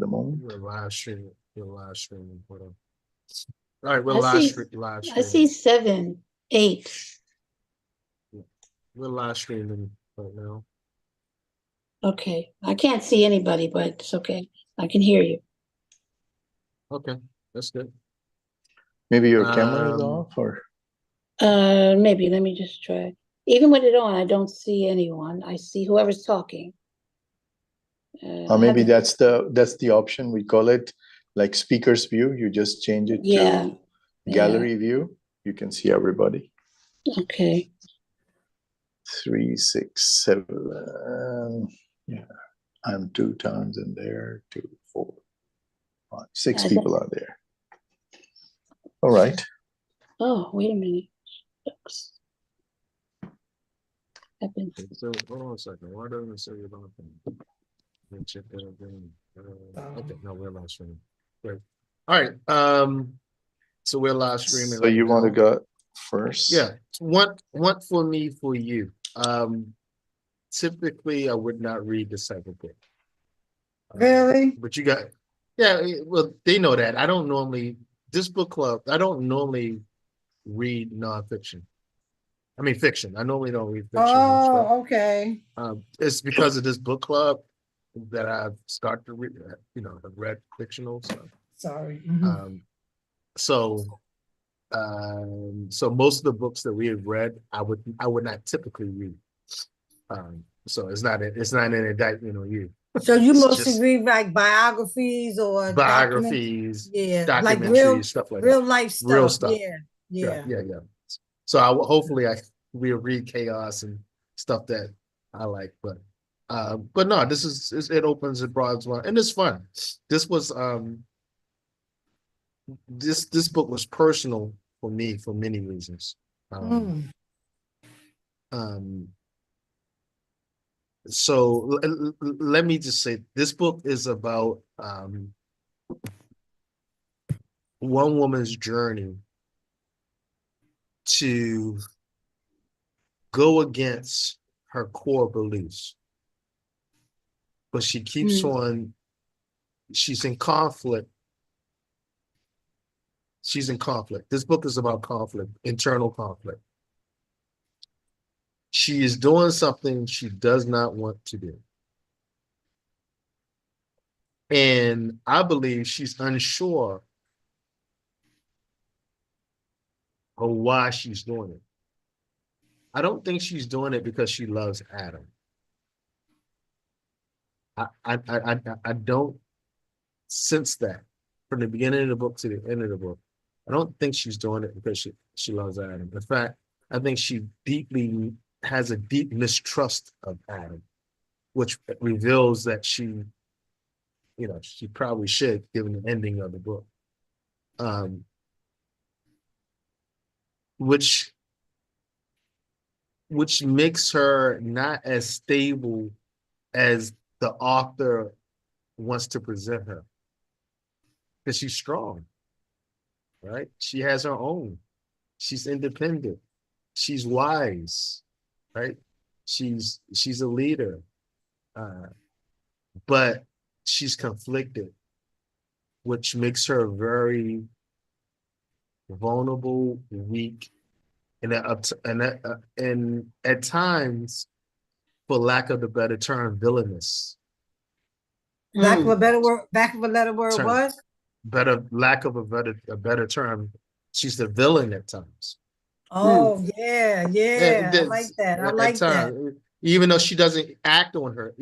at the moment. We're live streaming. We're live streaming. Hold on. All right, we're I see. live I see streaming. 7, 8. We're live streaming right now. Okay. I can't see anybody, but it's okay. I can hear you. Okay, that's good. Maybe your camera is off, or Maybe. Let me just try. Even with it on, I don't see anyone. I see whoever's talking. maybe that's the option. We call it like speaker's view. You just change it to gallery view. You can see everybody. Okay. 3, 6, 7. Yeah, I'm 2 times in there. 2, 4, 5, 6 people are there. All right. Oh, wait a minute. So hold on a second. Why doesn't it say it on the thing? Let me check that again. Okay, no, we're live streaming. Great. All right. So we're live streaming. So you want to go first? Yeah. One for me, for you. Typically, I would not read the second book. Really? But you got, yeah. Well, they know that I don't normally this book club. I don't normally read nonfiction. I mean fiction. I normally don't read fiction. Oh, okay. It's because of this book club that I've started to read. I've read fictional stuff. Sorry. So most of the books that we have read, I would not typically read. So it's not an indictment on you. So you mostly read like biographies or documentaries, documentaries, like real stuff like real that. life stuff. Real stuff. Yeah. So hopefully we'll read chaos and stuff that I like, but no, it opens, it broadens one, and it's fun. This was this book was personal for me for many reasons. So let me just say, this book is about one woman's journey to go against her core beliefs, but she keeps on. She's in conflict. This book is about conflict, internal conflict. She is doing something she does not want to do. And I believe she's unsure of why she's doing it. I don't think she's doing it because she loves Adam. I don't sense that from the beginning of the book to the end of the book. I don't think she's doing it because she loves Adam. In fact, I think she deeply has a deep mistrust of Adam, which reveals that she probably should, given the ending of the book. Which makes her not as stable as the author wants to present her. Because she's strong, right? She has her own. She's independent. She's wise, right? She's a leader. But she's conflicted, which makes her very vulnerable, weak, and at times, for lack of a better term, villainous. Lack of a better word. What? Lack of a better term. She's the villain at times. Oh yeah. I like that. I like that. Even though she doesn't act on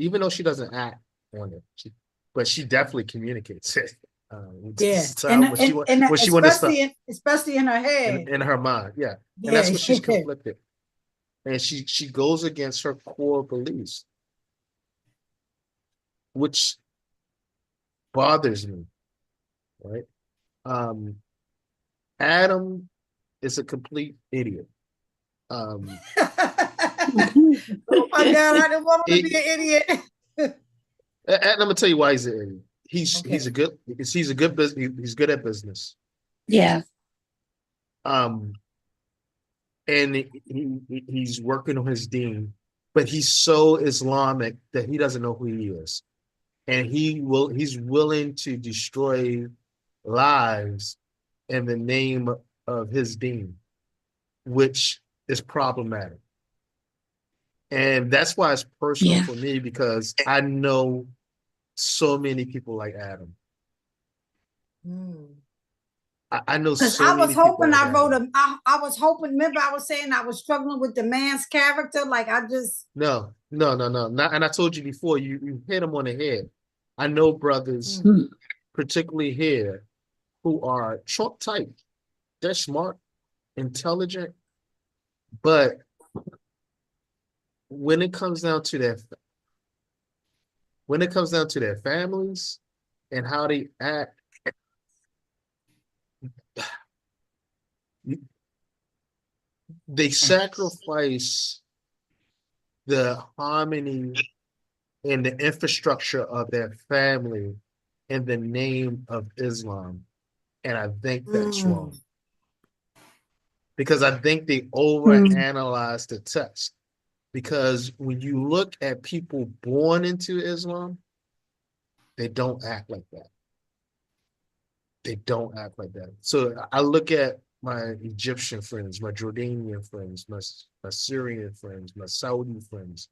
it, but she definitely communicates it. Especially in her head, in her mind, and that's what she's conflicted, and she goes against her core beliefs, which bothers me, right? Adam is a complete idiot. Oh my God, I don't want him to be an idiot. And I'm gonna tell you why he's an idiot. He's good at business. Yeah. And he's working on his dean, but he's so Islamic that he doesn't know who he is. and he's willing to destroy lives in the name of his deen, which is problematic. And that's why it's personal for me, because I know so many people like Adam. I know so I many was people hoping like I wrote Adam. I was hoping, remember I was saying I was struggling with the man's character. Like I just No. Not, and I told you before, you hit him on the head. I know brothers, particularly here, who are Trump type. They're smart, intelligent, but when it comes down to their families and how they act, they sacrifice the harmony and the infrastructure of their family in the name of Islam. And I think that's wrong. Because I think they overanalyze the text. Because when you look at people born into Islam, they don't act like that. They don't act like that. So I look at my Egyptian friends, my Jordanian friends, my Syrian friends, my Saudi friends,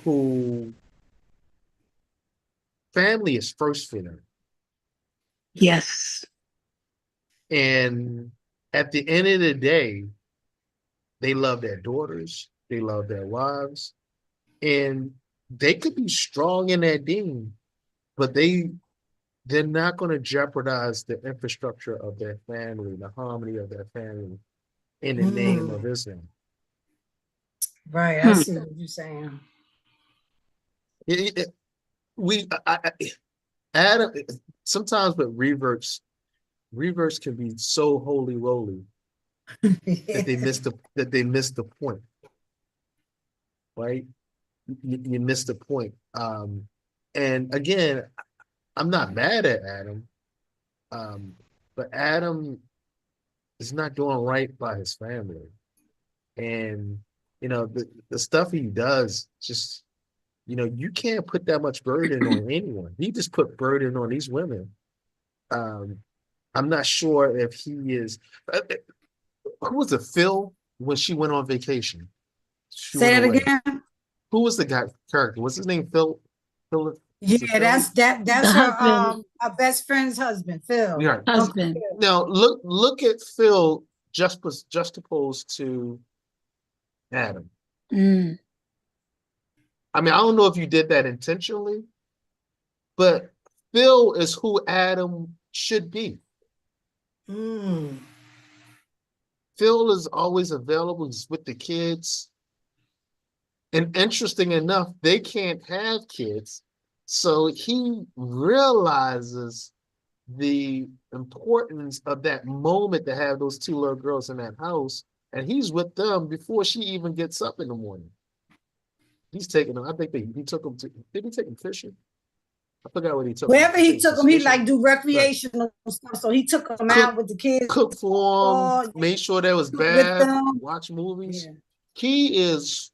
who family is first for them. Yes. And at the end of the day, they love their daughters, they love their wives, and they could be strong in their deen, but they're not going to jeopardize the infrastructure of their family, the harmony of their family in the name of Islam. Right, I see what you're saying. Adam, sometimes with reverts can be so holy roly that they miss the point, right? You miss the point. And again, I'm not mad at Adam, but Adam is not doing right by his family, and the stuff he does just. You can't put that much burden on anyone. He just put burden on these women. I'm not sure if he is. Who was it, Phil, when she went on vacation? Say that again. Who was the guy character? What's his name? Phil? Yeah, that's her best friend's husband, Phil. Yeah. Husband. Now look at Phil juxtaposed to Adam. I mean, I don't know if you did that intentionally, but Phil is who Adam should be. Phil is always available. He's with the kids. And interesting enough, they can't have kids. So he realizes the importance of that moment to have those two little girls in that house. And he's with them before she even gets up in the morning. He's taking them. I think he took them to, did he take them fishing? I forgot what he took. Wherever he took them, he like do recreational stuff. So he took them out with the kids. Cook for them, made sure there was bad, watch movies. Yeah. He is,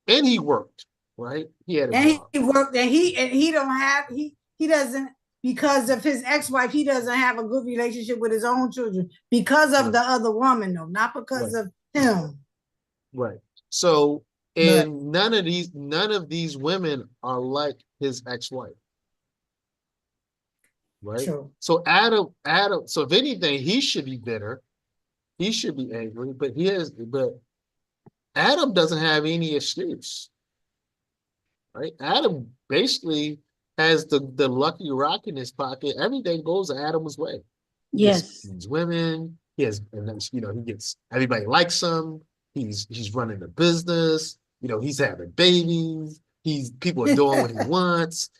and he worked, right? He had a job. He worked, and he doesn't, because of his ex-wife, he doesn't have a good relationship with his own children because of the other woman, though, not because of him. Right. So, and none of these women are like his ex-wife. Right. True. So Adam, so if anything, he should be bitter. He should be angry, but Adam doesn't have any excuse. Right? Adam basically has the lucky rock in his pocket. Everything goes Adam's way. Yes. He's women. He gets, everybody likes him. He's running a business. He's having babies. People are doing what he wants.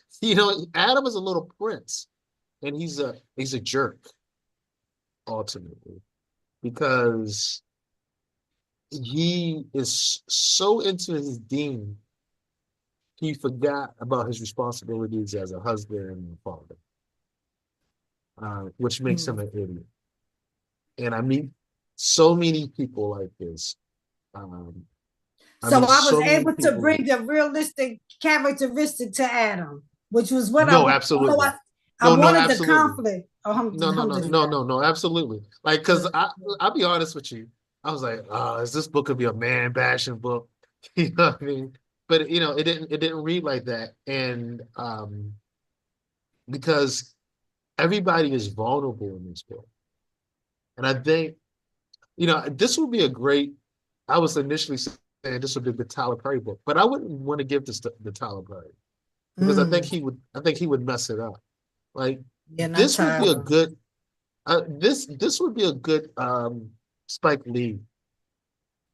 Adam is a little prince. And he's a jerk, ultimately, because he is so into his deen, he forgot about his responsibilities as a husband and a father, which makes him an idiot. And I meet so many people like this. I was able to bring the realistic characteristic to Adam. which was what No, I absolutely. I No, wanted the absolutely. conflict. No, absolutely. Like, cause I'll be honest with you. I was like, is this book gonna be a man bashing book? You know what I mean? But you know, it didn't read like that. And because everybody is vulnerable in this book. And I think, you know, this would be a great, I was initially saying this would be the Tyler Perry book, but I wouldn't want to give this to the Tyler Perry because I think he would mess it up. Like Yeah, not this would be a Tyler. good this would be a good Spike Lee.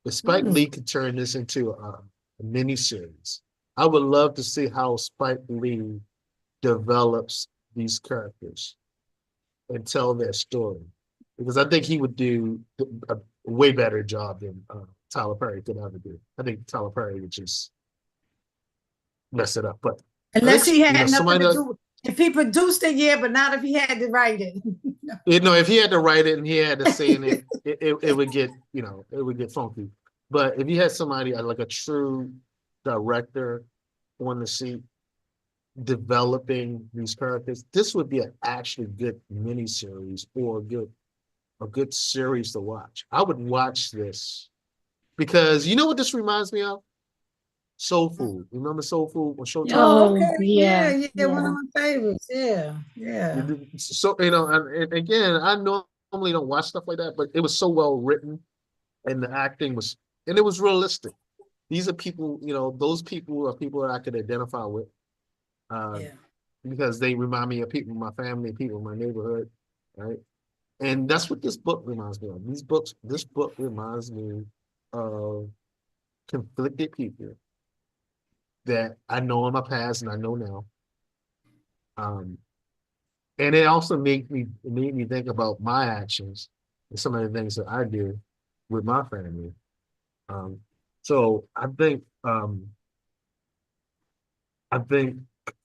If Spike Lee could turn this into a mini series, I would love to see how Spike Lee develops these characters and tell their story, because I think he would do a way better job than Tyler Perry could ever do. I think Tyler Perry would just mess it up. But Unless he you know, had nothing somebody to do. If he produced it, yeah, but not if he had to write it. you know, if he had to write it and he had to say in it, it would get, you know, it would get funky. But if you had somebody like a true director on the seat developing these characters, this would be an actually good miniseries or a good series to watch. I would watch this because you know what this reminds me of? Soul Food. Remember Soul Food on Showtime? Oh, Oh, okay. yeah, Yeah, one of yeah. my favorites. Yeah, yeah. So, you know, and again, I normally don't watch stuff like that, but it was so well written and the acting was, and it was realistic. These are people, you know, those people are people that I could identify with Yeah. because they remind me of people in my family, people in my neighborhood, right? And that's what this book reminds me of. This book reminds me of conflicted people that I know in my past and I know now. And it also made me think about my actions and some of the things that I do with my family. Um, so I think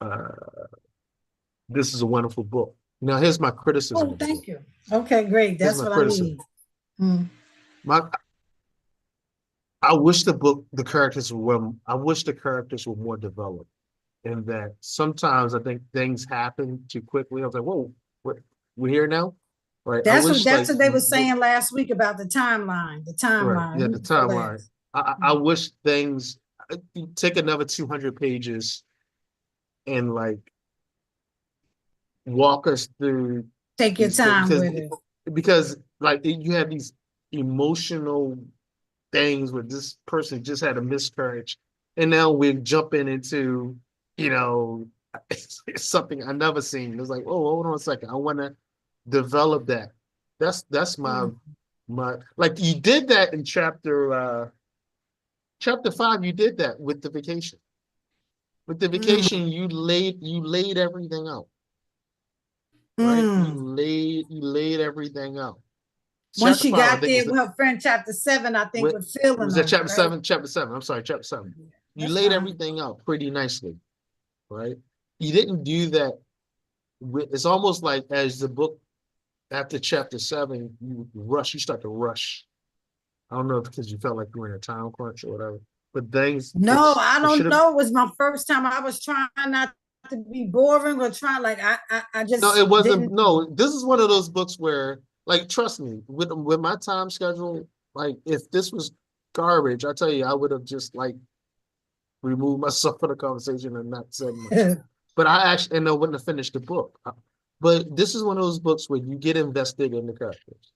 uh, this is a wonderful book. Now, here's my criticism Oh, of the book. thank you. Okay, great. Here's That's my what I criticism. need. Mm. My I wish the characters were. I wish the characters were more developed. In that sometimes I think things happen too quickly. I was like, whoa, we're here now, right? I wish That's like what they were saying last week about the timeline. The right, timeline. yeah, We the need to go timeline. last. I wish things take another 200 pages and like walk us through Take your these things time with it. because like you have these emotional things where this person just had a miscarriage and now we're jumping into, you know, something I never seen. It's like, oh, hold on a second, I want to develop that. That's my like you did that in chapter 5. You did that with the vacation. With the vacation, you laid everything out, right? Mm. You laid everything out. Once Chapter she 5, I got think, there was with her friend, chapter 7, I think, what with feeling was that them, chapter right? 7? Chapter 7. I'm sorry, chapter 7. You That's laid fine. everything out pretty nicely, right? You didn't do that it's almost like as the book after chapter 7, you start to rush. I don't know if because you felt like you were in a time crunch or whatever, but things No, I it should don't have know. It was my first time. I was trying not to be boring or trying like I no, just it wasn't. didn't. No, this is one of those books where, like, trust me, with my time schedule, like, if this was garbage, I tell you, I would have just like removed myself from the conversation and not said much. But I actually, and I wouldn't have finished the book. But this is one of those books where you get invested in the characters,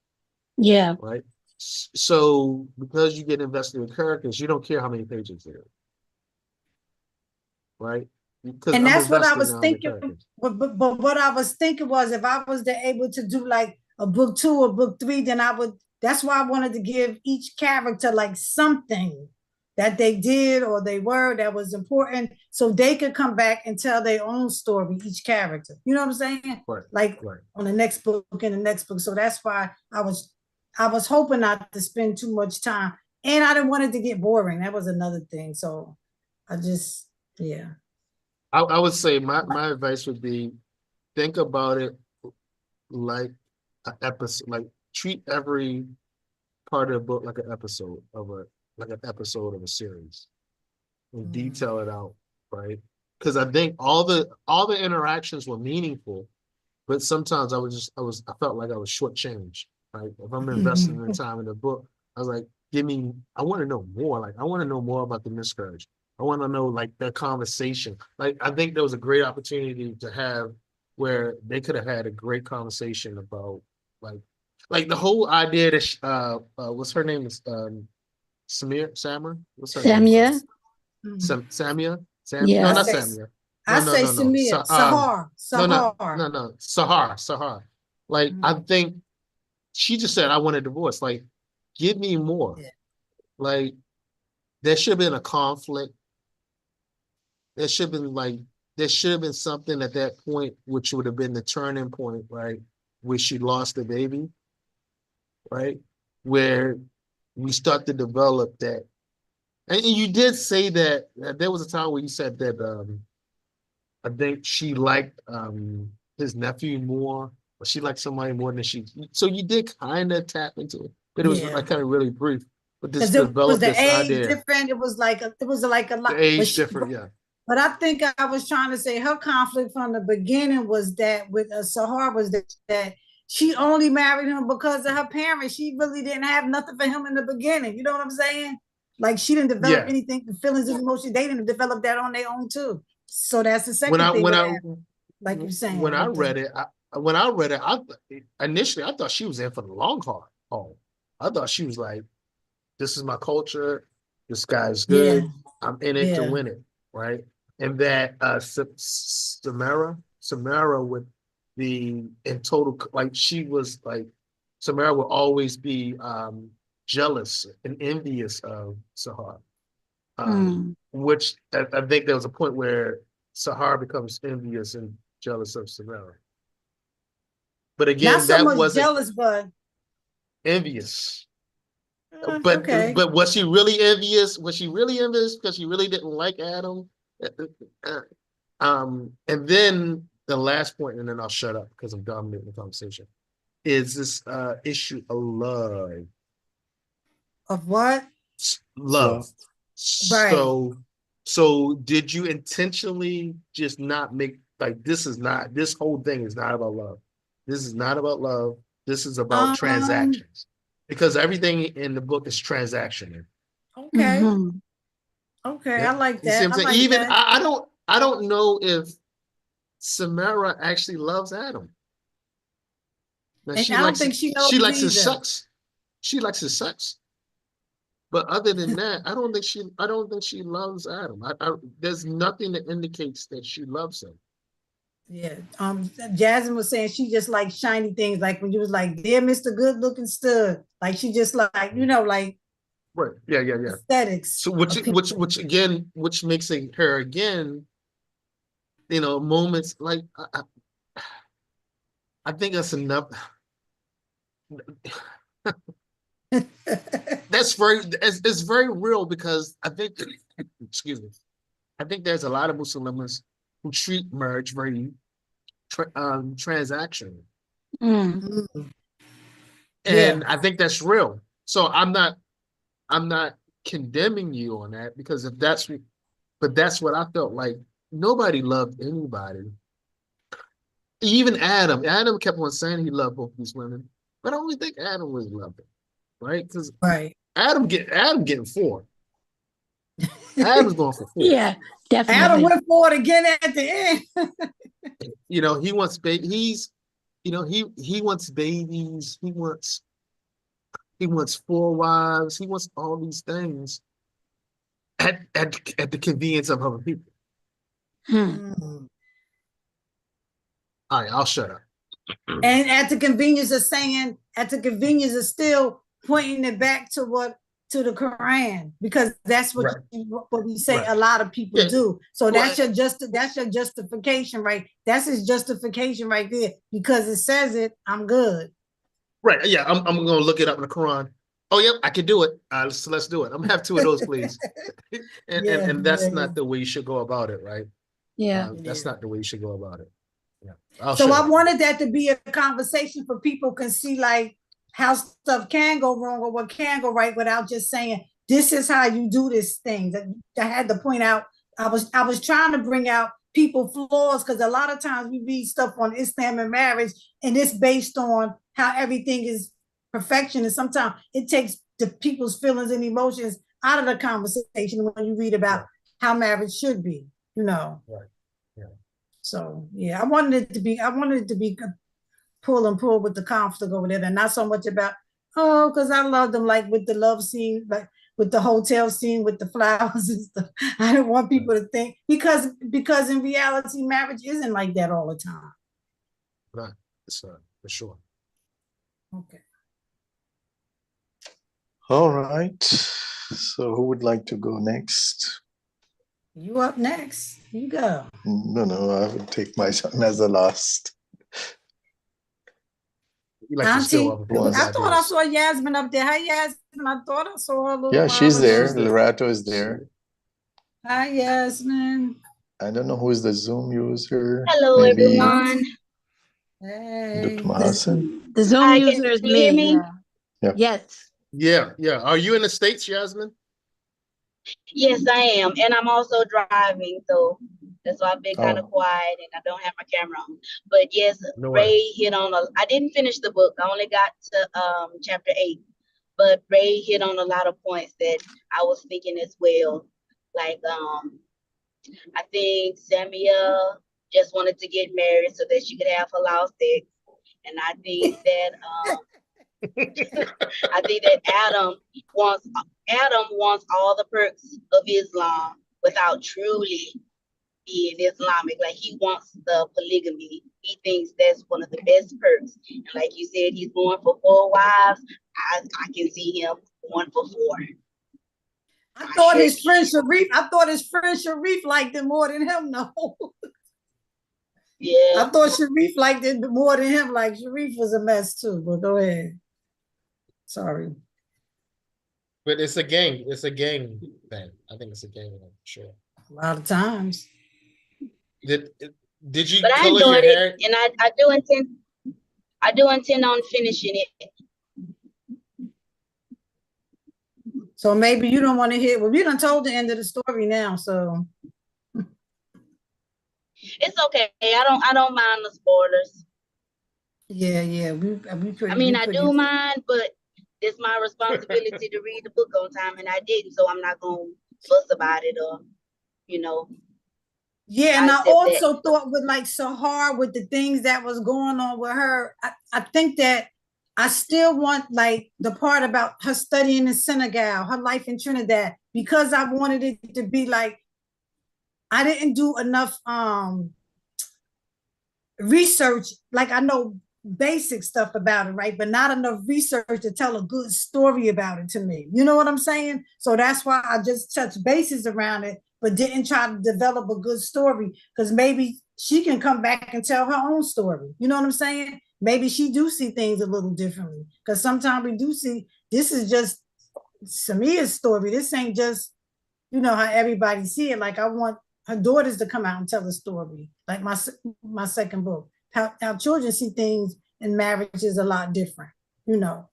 Yeah. right? So because you get invested in characters, you don't care how many pages there, right? Because And I'm that's what I invested was now in the thinking. characters. But what I was thinking was if I was to able to do like a book 2 or book 3, then I would. That's why I wanted to give each character like something that they did or they were that was important, so they could come back and tell their own story. Each character, you know what I'm saying? Right. Like Right. on the next book and the next book. So that's why I was hoping not to spend too much time, and I didn't want it to get boring. That was another thing. So I just yeah. I would say my advice would be think about it like an episode, like treat every part of the book like an episode of a series and detail it out, right? because I think all the interactions were meaningful, but sometimes I felt like I was shortchanged. Right? If I'm investing in time in the book, I was like, I want to know more. Like, I want to know more about the miscarriage. I want to know like their conversation. Like, I think there was a great opportunity to have where they could have had a great conversation about like the whole idea that what's her name is Samir? What's her name? Samia? Samia? No, not Yeah. Samia. I No, say no, no, no. Samir, Sahar, No, Sahar. no. Sahar. Like, I think she just said, I want a divorce. Like, give me more. Yeah. Like, there should have been a conflict. There should have been something at that point, which would have been the turning point, right? Where she lost the baby, right? Where we start to develop that. And you did say that there was a time where you said that I think she liked his nephew more, or she liked somebody more than so you did kind of tap into it, but it was Yeah. like kind of really brief. But this Because it was developed the this age idea. different. It was like a lot. The age different, yeah. But I think I was trying to say her conflict from the beginning was that with Sahar was that she only married him because of her parents. She really didn't have nothing for him in the beginning. You know what I'm saying? Like, she didn't develop anything, the feelings and emotions. They didn't develop that on their own too. So that's the second thing. Like you're saying. When I read it, initially I thought she was in for the long haul. I thought she was like, this is my culture. This guy's good. Yeah. I'm in it to win it, right? And that Samara would be in total, like, she was like, Samara would always be jealous and envious of Sahar. Which I think there was a point where Sahar becomes envious and jealous of Samara. But again, not so that much wasn't jealous, but envious. But okay. but was she really envious? Was she really envious because she really didn't like Adam? And then the last point, and then I'll shut up because I'm dominating the conversation, is this issue of love. Of what? Love. Right. So did you intentionally just not make, like, this whole thing is not about love. This is not about love. This is about transactions. Because everything in the book is transactional. Okay. Okay, I like You see that. what I'm saying? Even I don't know if Samara actually loves Adam. Now, And I don't think she knows likes his either. sex. She likes his sex. But other than that, I don't think she loves Adam. There's nothing that indicates that she loves him. Yeah. Jasmine was saying she just like shiny things, like when you was like, dear Mr. Good Looking Stud. Like, she just like, like right. Yeah. aesthetics. So which again, which makes her again, moments like I think that's enough. It's very real, because I think excuse me, I think there's a lot of Muslims who treat marriage very transactional. And I think that's real. So I'm not condemning you on that, because but that's what I felt like. Nobody loved anybody. Even Adam kept on saying he loved both these women, but I don't think Adam was loving, right? Because Adam getting 4. Adam's going for 4. Yeah, definitely. Adam went for it again at the end. He wants babies. He wants babies. He wants 4 wives. He wants all these things at the convenience of other people. All right, I'll shut up. And at the convenience of still pointing it back to the Quran, because that's what we say a lot of people do. So that's your justification, right? That's his justification right there, because it says it. I'm good. Right. Yeah. I'm gonna look it up in the Quran. Oh, yep, I can do it. Let's do it. I'm gonna have 2 of those, please. and that's not the way you should go about it, right? Yeah. That's not the way you should go about it. Yeah. So I wanted that to be a conversation for people can see like how stuff can go wrong or what can go right, without just saying this is how you do this thing. That I had to point out I was trying to bring out people flaws, because a lot of times we read stuff on Islam and marriage, and it's based on how everything is perfection, and sometimes it takes the people's feelings and emotions out of the conversation when you read about how marriage should be, you know. Right. Yeah. So yeah, I wanted it to be pull and pull with the conflict over there, and not so much about, oh, because I love them, like with the love scene, like with the hotel scene with the flowers and stuff. I didn't want people to think, because in reality, marriage isn't like that all the time. Right. It's for sure. Okay. All right. So who would like to go next? You up next. You go. No, I would take my son as the last. You like to steal Auntie, other people's I thought I ideas. saw Yasmin up there. Hi, Yasmin. I thought I saw her a little Yeah, while she's ago. there. She's there. Lorato is there. Hi, Yasmin. I don't know who is the Zoom user. Hello, Maybe everyone. Hey. Dr. Hassan. The Zoom Hi, user can is you hear me. me? Yeah. Yeah. Yes. Yeah. Are you in the States, Yasmin? Yes, I am. And I'm also driving, so that's why I've been kind of Oh. quiet and I don't have my camera on. But yes, No Ray way. hit on I didn't finish the book. I only got to chapter 8. But Ray hit on a lot of points that I was thinking as well. Like I think Samia just wanted to get married so that she could have halal sex. And I think that Adam wants all the perks of Islam without truly being Islamic. Like, he wants the polygamy. He thinks that's one of the best perks. And like you said, he's going for 4 wives. I can see him going for 4. I thought his friend Sharif liked it more than him. No. Yeah. I thought Sharif liked it more than him. Like, Sharif was a mess too, but go ahead. Sorry. But it's a gang. It's a gang thing. I think it's a gang thing, for sure. A lot of times. Did you But I color your enjoyed hair? it, and I do intend on finishing it. So maybe you don't want to hear. Well, we done told the end of the story now, so It's okay. I don't mind the spoilers. yeah. We pretty. I mean, we I pretty, do mind, but it's my responsibility to read the book on time, and I didn't, so I'm not gonna fuss about it or, you know. Yeah, and I I said also thought with like Sahar, with the things that was going on with her, I think that I still want like the part about her studying in Senegal, her life in Trinidad, because I wanted it to be like, I didn't do enough research. Like, I know basic stuff about it, right? But not enough research to tell a good story about it to me. You know what I'm saying? So that's why I just touched bases around it, but didn't try to develop a good story, because maybe she can come back and tell her own story. You know what I'm saying? Maybe she do see things a little differently, because sometimes we do see, this is just Samia's story. This ain't just, you know, how everybody see it. Like, I want her daughters to come out and tell the story. Like my second book, how children see things in marriage is a lot different, you know.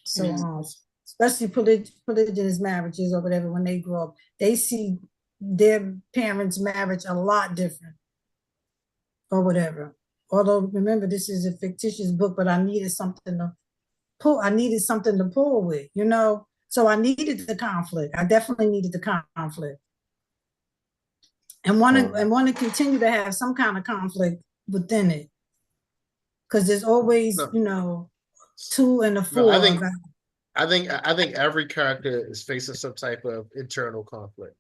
So especially polygynous marriages or whatever, when they grow up, they see their parents' marriage a lot different or whatever. Although, remember, this is a fictitious book, but I needed something to pull with, you know. So I needed the conflict. I definitely needed the conflict. And want to continue to have some kind of conflict within it, because there's always, you know, 2 and a 4. No, I think every character is facing some type of internal conflict.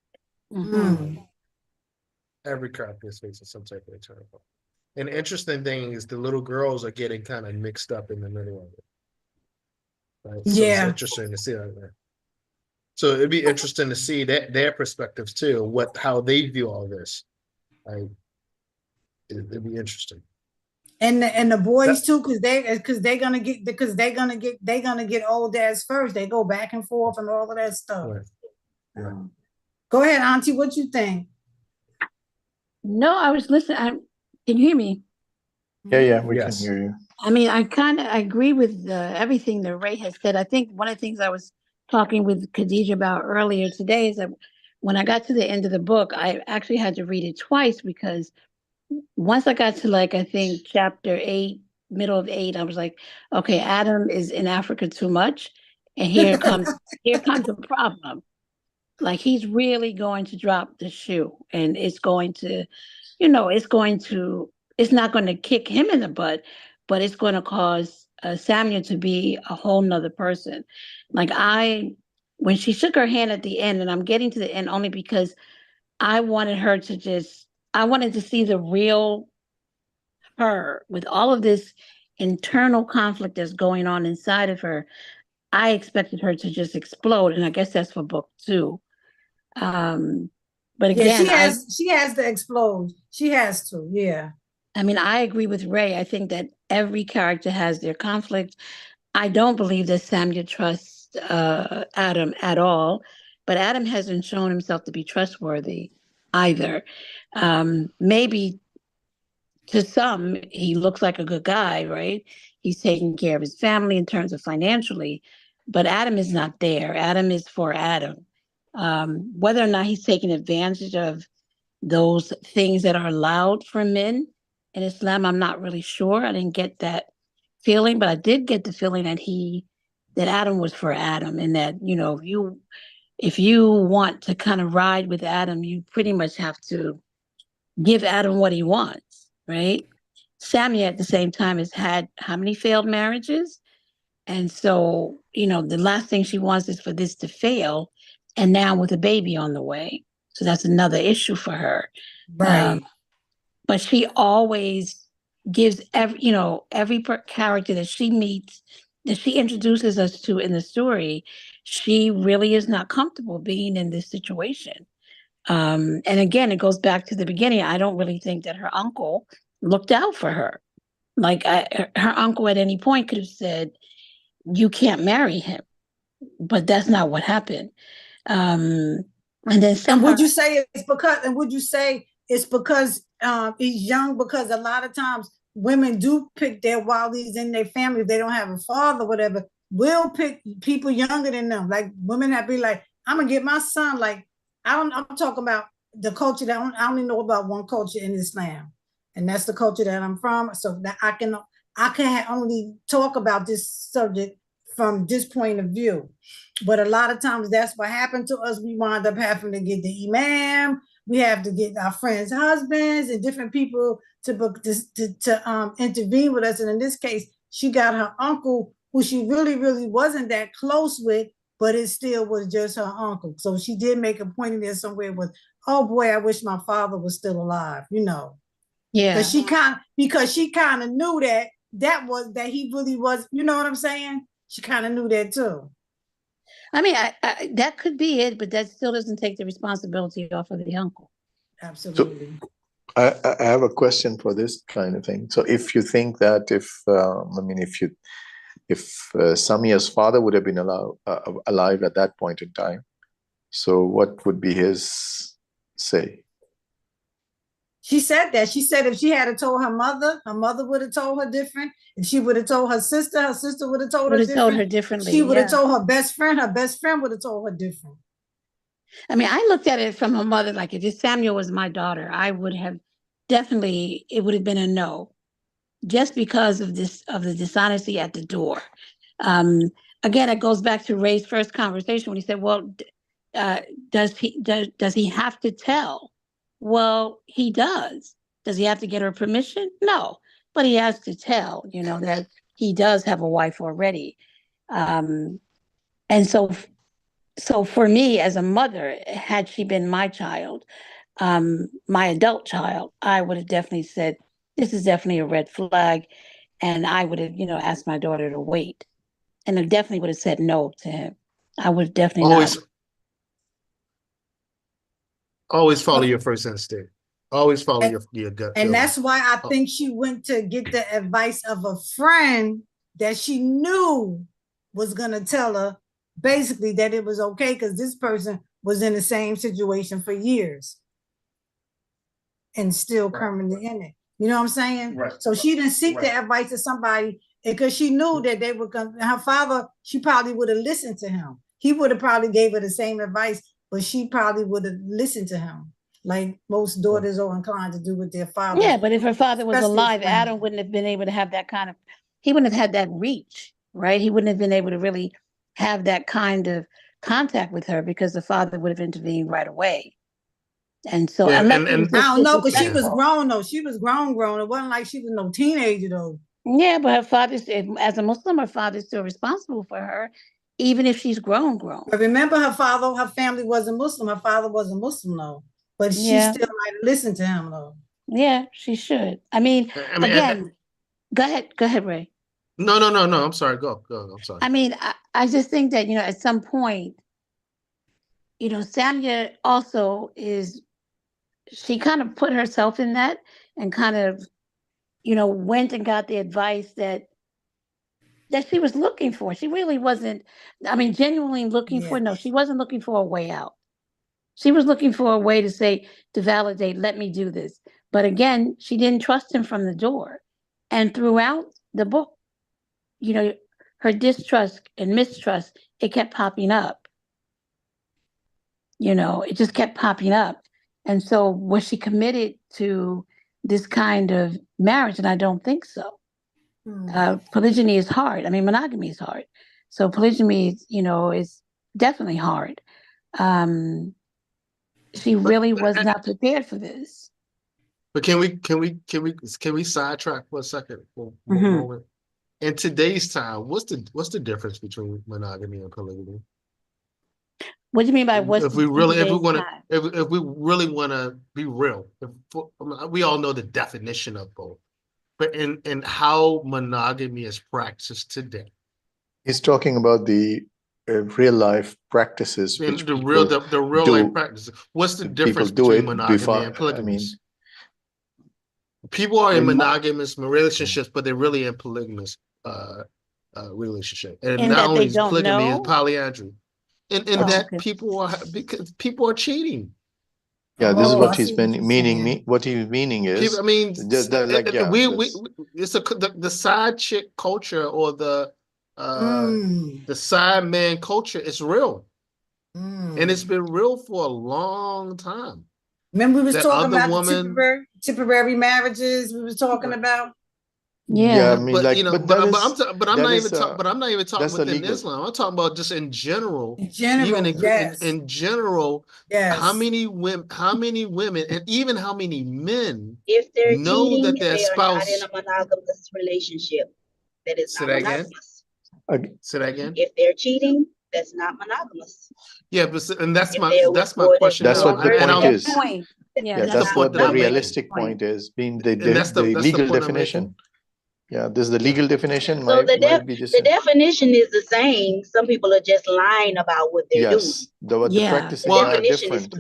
Mm-hmm. Every character is facing some type of internal conflict. And the interesting thing is the little girls are getting kind of mixed up in the middle of it. Right? So it's interesting to see that. So it'd be interesting to see their perspectives too, how they view all this. Right? It'd be interesting. And the boys too, because they're gonna get old dads first. They go back and forth and all of that stuff. Right. Go ahead, Auntie. What you think? No, I was listening. Can you hear me? Yeah, we can hear you. I mean, I agree with everything that Ray has said. I think one of the things I was talking with Khadijah about earlier today is that when I got to the end of the book, I actually had to read it twice because once I got to like, I think chapter 8, middle of 8, I was like, okay, Adam is in Africa too much. And here comes the problem. Like he's really going to drop the shoe and it's going to, it's not going to kick him in the butt, but it's going to cause Samuel to be a whole nother person. Like when she shook her hand at the end, and I'm getting to the end only because I wanted I wanted to see the real her with all of this internal conflict that's going on inside of her. I expected her to just explode. And I guess that's for book 2. But again, she has to explode. She has to, yeah. I mean, I agree with Ray. I think that every character has their conflict. I don't believe that Samuel trusts Adam at all, but Adam hasn't shown himself to be trustworthy either. Maybe to some, he looks like a good guy, right? He's taking care of his family in terms of financially, but Adam is not there. Adam is for Adam. Whether or not he's taking advantage of those things that are allowed for men in Islam, I'm not really sure. I didn't get that feeling, but I did get the feeling that Adam was for Adam, and that, if you want to kind of ride with Adam, you pretty much have to give Adam what he wants, right? Samuel at the same time has had how many failed marriages? And so, the last thing she wants is for this to fail, and now with a baby on the way. So that's another issue for her. Right. But she always gives every character that she meets, that she introduces us to in the story, she really is not comfortable being in this situation. And again, it goes back to the beginning. I don't really think that her uncle looked out for her. Like her uncle at any point could have said, you can't marry him, but that's not what happened. And then somehow, would you say it's because he's young? Because a lot of times women do pick their while he's in their family, if they don't have a father, whatever, will pick people younger than them. Like women that be like, I'm gonna get my son. Like I'm talking about the culture that I only know about one culture in Islam, and that's the culture that I'm from. So that I can only talk about this subject from this point of view. But a lot of times that's what happened to us. We wind up having to get the imam. We have to get our friends' husbands and different people to intervene with us. And in this case, she got her uncle, who she really, really wasn't that close with, but it still was just her uncle. So she did make a point in there somewhere with, oh boy, I wish my father was still alive, Yeah. Because she kind of knew that he really was, you know what I'm saying? She kind of knew that too. I mean, I that could be it, but that still doesn't take the responsibility off of the uncle. Absolutely. So I have a question for this kind of thing. So if you think that if Samia's father would have been alive at that point in time, so what would be his say? She said that. She said if she had told her mother would have told her different. If she would have told her sister would have told her differently. She would have told her best friend would have told her different. I mean, I looked at it from her mother, like if Samuel was my daughter, I would have definitely, it would have been a no, just because of the dishonesty at the door. Again, it goes back to Ray's first conversation when he said, well, does he have to tell? Well, he does. Does he have to get her permission? No, but he has to tell, that he does have a wife already. And so for me as a mother, had she been my child, my adult child, I would have definitely said, this is definitely a red flag. And I would have, asked my daughter to wait. And I definitely would have said no to him. I would definitely always follow your first instinct. Always follow your gut. And that's why I think she went to get the advice of a friend that she knew was going to tell her basically that it was okay, because this person was in the same situation for years and still currently in it. You know what I'm saying? Right. So she didn't seek the advice of somebody because she knew that they were going. Her father, she probably would have listened to him. He would have probably gave her the same advice, but she probably would have listened to him, like most daughters are inclined to do with their fathers. Yeah, but if her father was especially alive, his Adam family. wouldn't have been able to have that kind of, he wouldn't have had that reach, right? He wouldn't have been able to really have that kind of contact with her because the father would have intervened right away. And so, Yeah, unless he was and I just don't know, because she was disrespectful. grown though. She was grown. It wasn't like she was no teenager though. Yeah, but her father's, as a Muslim, her father's still responsible for her, even if she's grown. But remember, her family wasn't Muslim. Her father wasn't Muslim though, but she Yeah, still might listen to him though. yeah, she should. I mean, I mean, again, go ahead, Ray. no. I'm sorry. Go. I'm sorry. I mean, I just think that, at some point, Samia also she kind of put herself in that and kind of, went and got the advice that she was looking for. She really wasn't, I mean, genuinely looking for, Yeah. no, she wasn't looking for a way out. She was looking for a way to validate, let me do this. But again, she didn't trust him from the door. And throughout the book, her distrust and mistrust, it kept popping up. It just kept popping up. And so was she committed to this kind of marriage? And I don't think so. Polygyny is hard. I mean, monogamy is hard. So polygamy, is definitely hard. She really was not prepared for this. But can we sidetrack for a second for a moment? In today's time, what's the difference between monogamy and polygamy? What do you mean by If we really want to be real, we all know the definition of both, but in how monogamy is practiced today. He's talking about the real life practices which the real life practices. What's the difference between monogamy and polygamy? People are in monogamous relationships, but they're really in polygamous relationship. And not only is polygamy, is polyandry. And that because people are cheating. Yeah, this is what he's been meaning. What he's meaning is, people, I mean, it's the side chick culture or the side man culture is real, and it's been real for a long time. Remember, we was talking about the temporary marriages. We was talking about. Yeah, I mean, but I'm not even talking within Islam. I'm talking about just in general. In general, in general, yes. How many women, and even how many men, if they're know cheating, that their spouse are not in a monogamous relationship. That is not monogamous. Say that again. If they're cheating, that's not monogamous. Yeah, and that's my question. That's what the point is. Yeah, that's what the realistic point is. Being the legal definition. Yeah, this is the legal definition. So the definition is the same. Some people are just lying about what they're doing. The practices are different.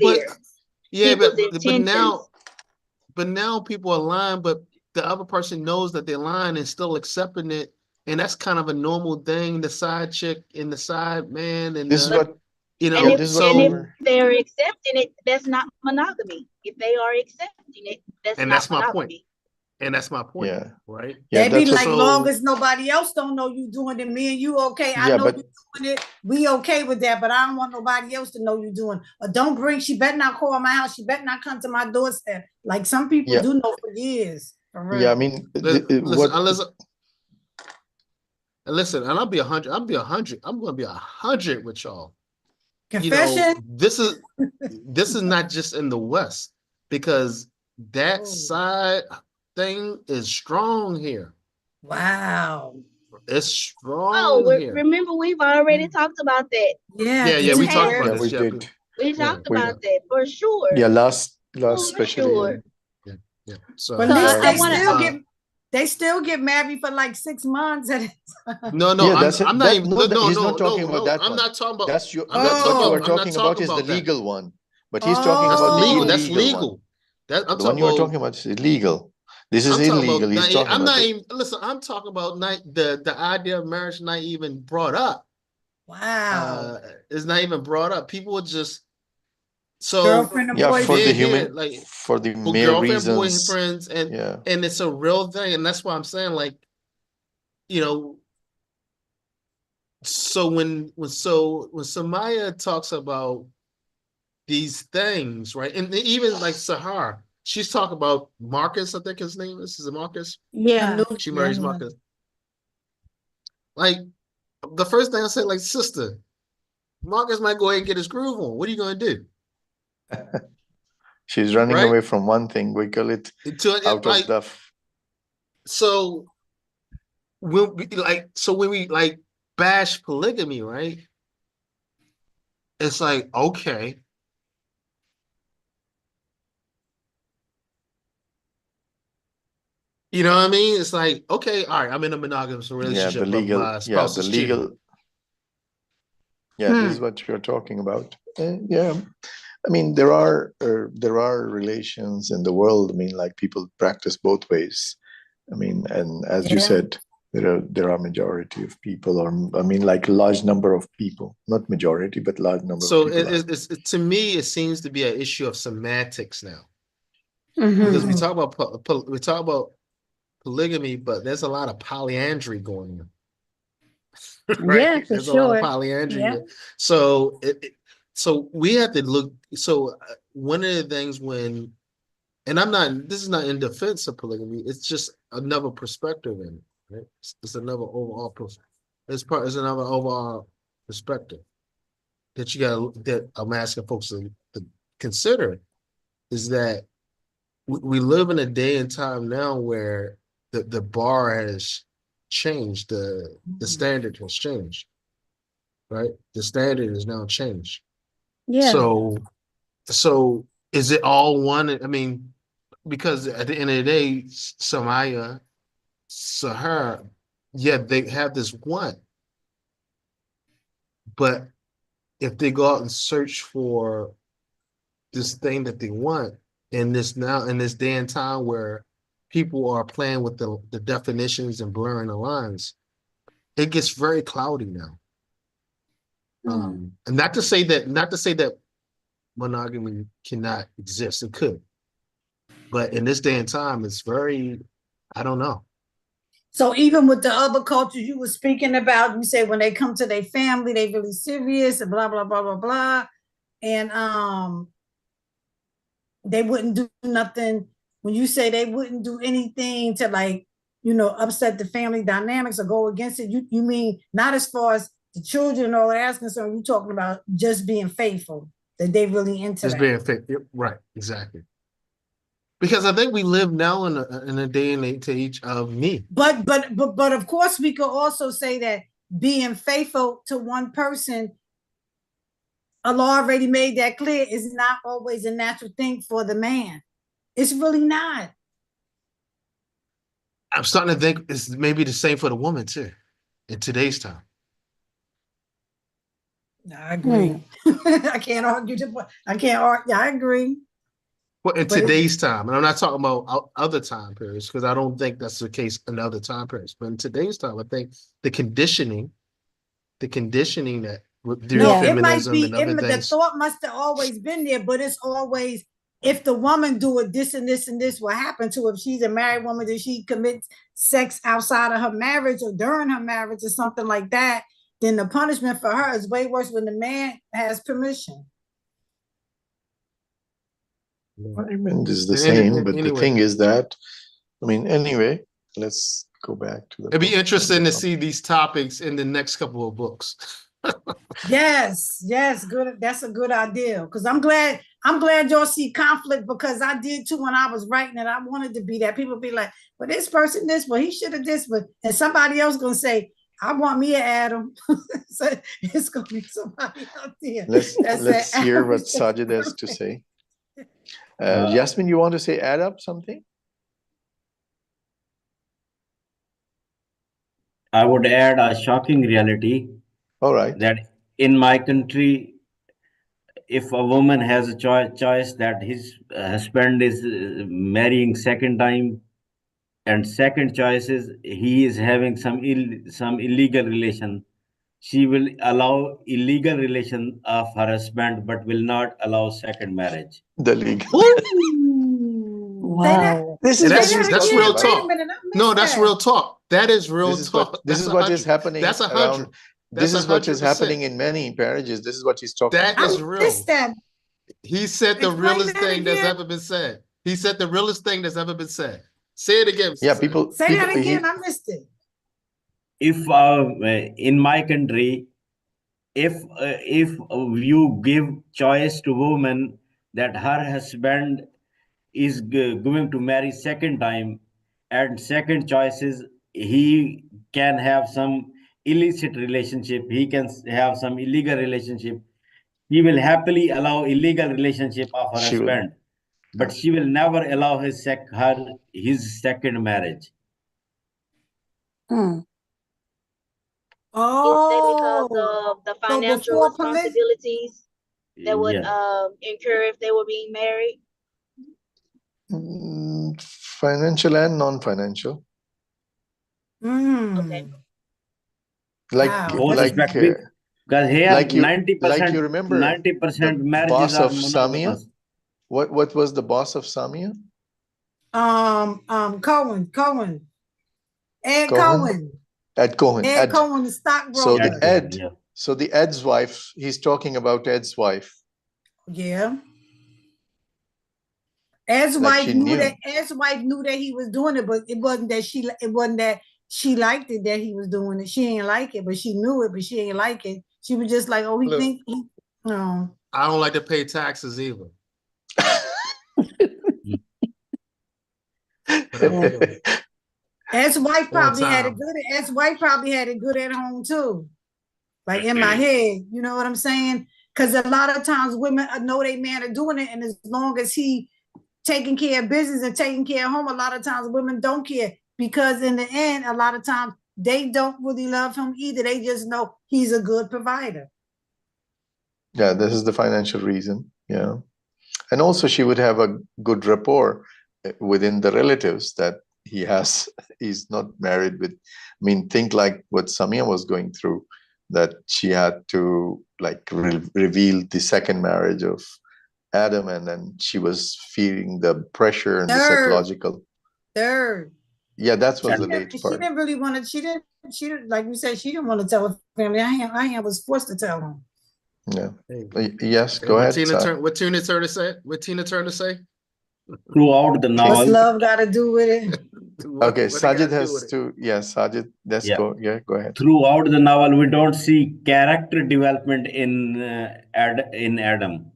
But now people are lying, but the other person knows that they're lying and still accepting it, and that's kind of a normal thing. The side chick and the side man, and this is what if they're accepting it, that's not monogamy. If they are accepting it, that's not monogamy. And that's my point. Yeah. Right. Yeah, they be like, long as nobody else don't know you doing it, me and you okay. I know you doing it. We okay with that, but I don't want nobody else to know you doing. Or don't bring. She better not call my house. She better not come to my doorstep. Like some people do know for years. For real. Yeah, I mean, listen, and I'll be 100. I'm going to be 100 with y'all. Confession. This is not just in the West, because that side thing is strong here. Wow. It's strong here. Remember, we've already talked about that. Yeah, we talked about this. We did. We talked about that for sure. Yeah, last special. Sure. Yeah. So, but they still get married for like 6 months. No, I'm not even. He's not talking about that. I'm not talking about. That's what you are talking about is the legal one, but he's talking about legal. That's legal. The one you are talking about is illegal. This is illegal. He's talking I'm about not even. Listen, I'm talking about the idea of marriage not even brought up. Wow. It's not even brought up. People just for the human, like for the male reasons, boyfriends, and it's a real thing, and that's why I'm saying, like, so when Samaya talks about these things, right? And even like Sahar, she's talking about Marcus, I think his name is it Marcus? Yeah. She marries Marcus. Like, the first thing I said, like, sister, Marcus might go ahead and get his groove on. What are you going to do? She's running Right? away from one thing. We call it out Like, of the. so when we like bash polygamy, right? It's like, okay. You know what I mean? It's like, okay, all right, I'm in a monogamous relationship, but my spouse is cheating. Yeah, this is what you're talking about. Yeah, I mean, there are relations in the world. I mean, like, people practice both ways. I mean, and as you said, there are majority of people, or I mean, like, large number of people, not majority, but large number So of people. it's to me, it seems to be an issue of semantics now, Mhm. because we talk about polygamy, but there's a lot of polyandry going on. Right? Yeah, for There's a lot of sure. polyandry. Yeah. So so we have to look. So one of the things when, and this is not in defense of polygamy. It's just another perspective in it. Right? It's another overall. It's another overall perspective that I'm asking folks to consider, is that we live in a day and time now where the bar has changed, the standard has changed, right? The standard is now changed. Yeah. So is it all one? I mean, because at the end of the day, Samaya, Sahar, yeah, they have this one, but if they go out and search for this thing that they want in this day and time where people are playing with the definitions and blurring the lines, it gets very cloudy now. And not to say that monogamy cannot exist. It could, but in this day and time, it's very, I don't know. So even with the other cultures you were speaking about, you say when they come to their family, they really serious and blah, blah, blah, blah, blah. And they wouldn't do nothing. When you say they wouldn't do anything to, like, upset the family dynamics or go against it, you mean not as far as the children or that's concerned, you talking about just being faithful, that they really into Just that. being faithful, right? Exactly. Because I think we live now in a day and age of me. But of course we could also say that being faithful to one person, Allah already made that clear, is not always a natural thing for the man. It's really not. I'm starting to think it's maybe the same for the woman too, in today's time. I agree. I can't argue. I can't argue. I agree. Well, in today's time, and I'm not talking about other time periods, because I don't think that's the case in other time periods. But in today's time, I think the conditioning that through it might be, and other things, the thought must have always been there, but it's always, if the woman do it, this and this and this will happen to her. If she's a married woman, that she commits sex outside of her marriage or during her marriage or something like that, then the punishment for her is way worse when the man has permission. I mean, this is the same, but the thing is that, I mean, anyway, let's go back to the. It'd be interesting to see these topics in the next couple of books. Yes, good. That's a good idea, because I'm glad y'all see conflict, because I did too when I was writing it. I wanted to be that. People be like, well, this person this, well, he should have this, but and somebody else gonna say, I want me an Adam. So it's gonna be somebody out there. Let's hear what Sajid has to say. Yasmin, you want to say add up something? I would add a shocking reality. All right. That in my country, if a woman has a choice that his husband is marrying second time, and second choice is he is having some illegal relation, she will allow illegal relation of her husband, but will not allow second marriage. The legal. Wow. That's real talk. No, that's real talk. That is real talk. This is what is happening. That's 100. This is what is happening in many marriages. This is what he's talking about. That is real. He said the Explain realest that thing that's again. ever been said. He said the realest thing that's ever been said. Say it again. Yeah, Mr. people. Say people, that again. I missed it. If in my country, if you give choice to woman that her husband is going to marry second time, and second choice is he can have some illicit relationship, he can have some illegal relationship, he will happily allow illegal relationship of her She will. husband, but she will never allow his second marriage. Mm. Is that because Oh, of the so financial before polygamy, responsibilities that would Yeah. incur if they were being married? Financial and non-financial. Okay. Like wow, Both that's aspect, because here like you 90% remember the marriages boss are of Samia. monogamous. What was the boss of Samia? Cohen, Ed Cohen. Cohen, Ed Cohen. Ed Cohen, the So the stockbroker. Ed. Yeah. So the Ed's wife. He's talking about Ed's wife. Yeah. Ed's Like wife she knew knew. that Ed's wife knew that he was doing it, but it wasn't that she liked it that he was doing it. She didn't like it, but she knew it, but she didn't like it. She was just like, oh, he Look. think he no. I don't like to pay taxes either. Ed's wife On probably had it time. good. Ed's wife probably had it good at home too. Like in my head, you know what I'm saying? Because a lot of times women know they man are doing it, and as long as he taking care of business and taking care of home, a lot of times women don't care, because in the end, a lot of times they don't really love him either. They just know he's a good provider. Yeah, this is the financial reason. Yeah. And also she would have a good rapport within the relatives that he's not married with. I mean, think like what Samia was going through, that she had to like reveal the second marriage of Adam, and then she was feeling the pressure and the psychological. Yeah, that was the late part. She didn't really want to, she didn't, like you said, she didn't want to tell her family. I was forced to tell them. Yeah. Hey. Yes, go ahead. What Tina Turner said? What Tina Turner say? Throughout the novel. What's love got to do with it? Okay, Sajid has to. Yes, Sajid. Let's go. Yeah, go ahead. Throughout the novel, we don't see character development in Adam.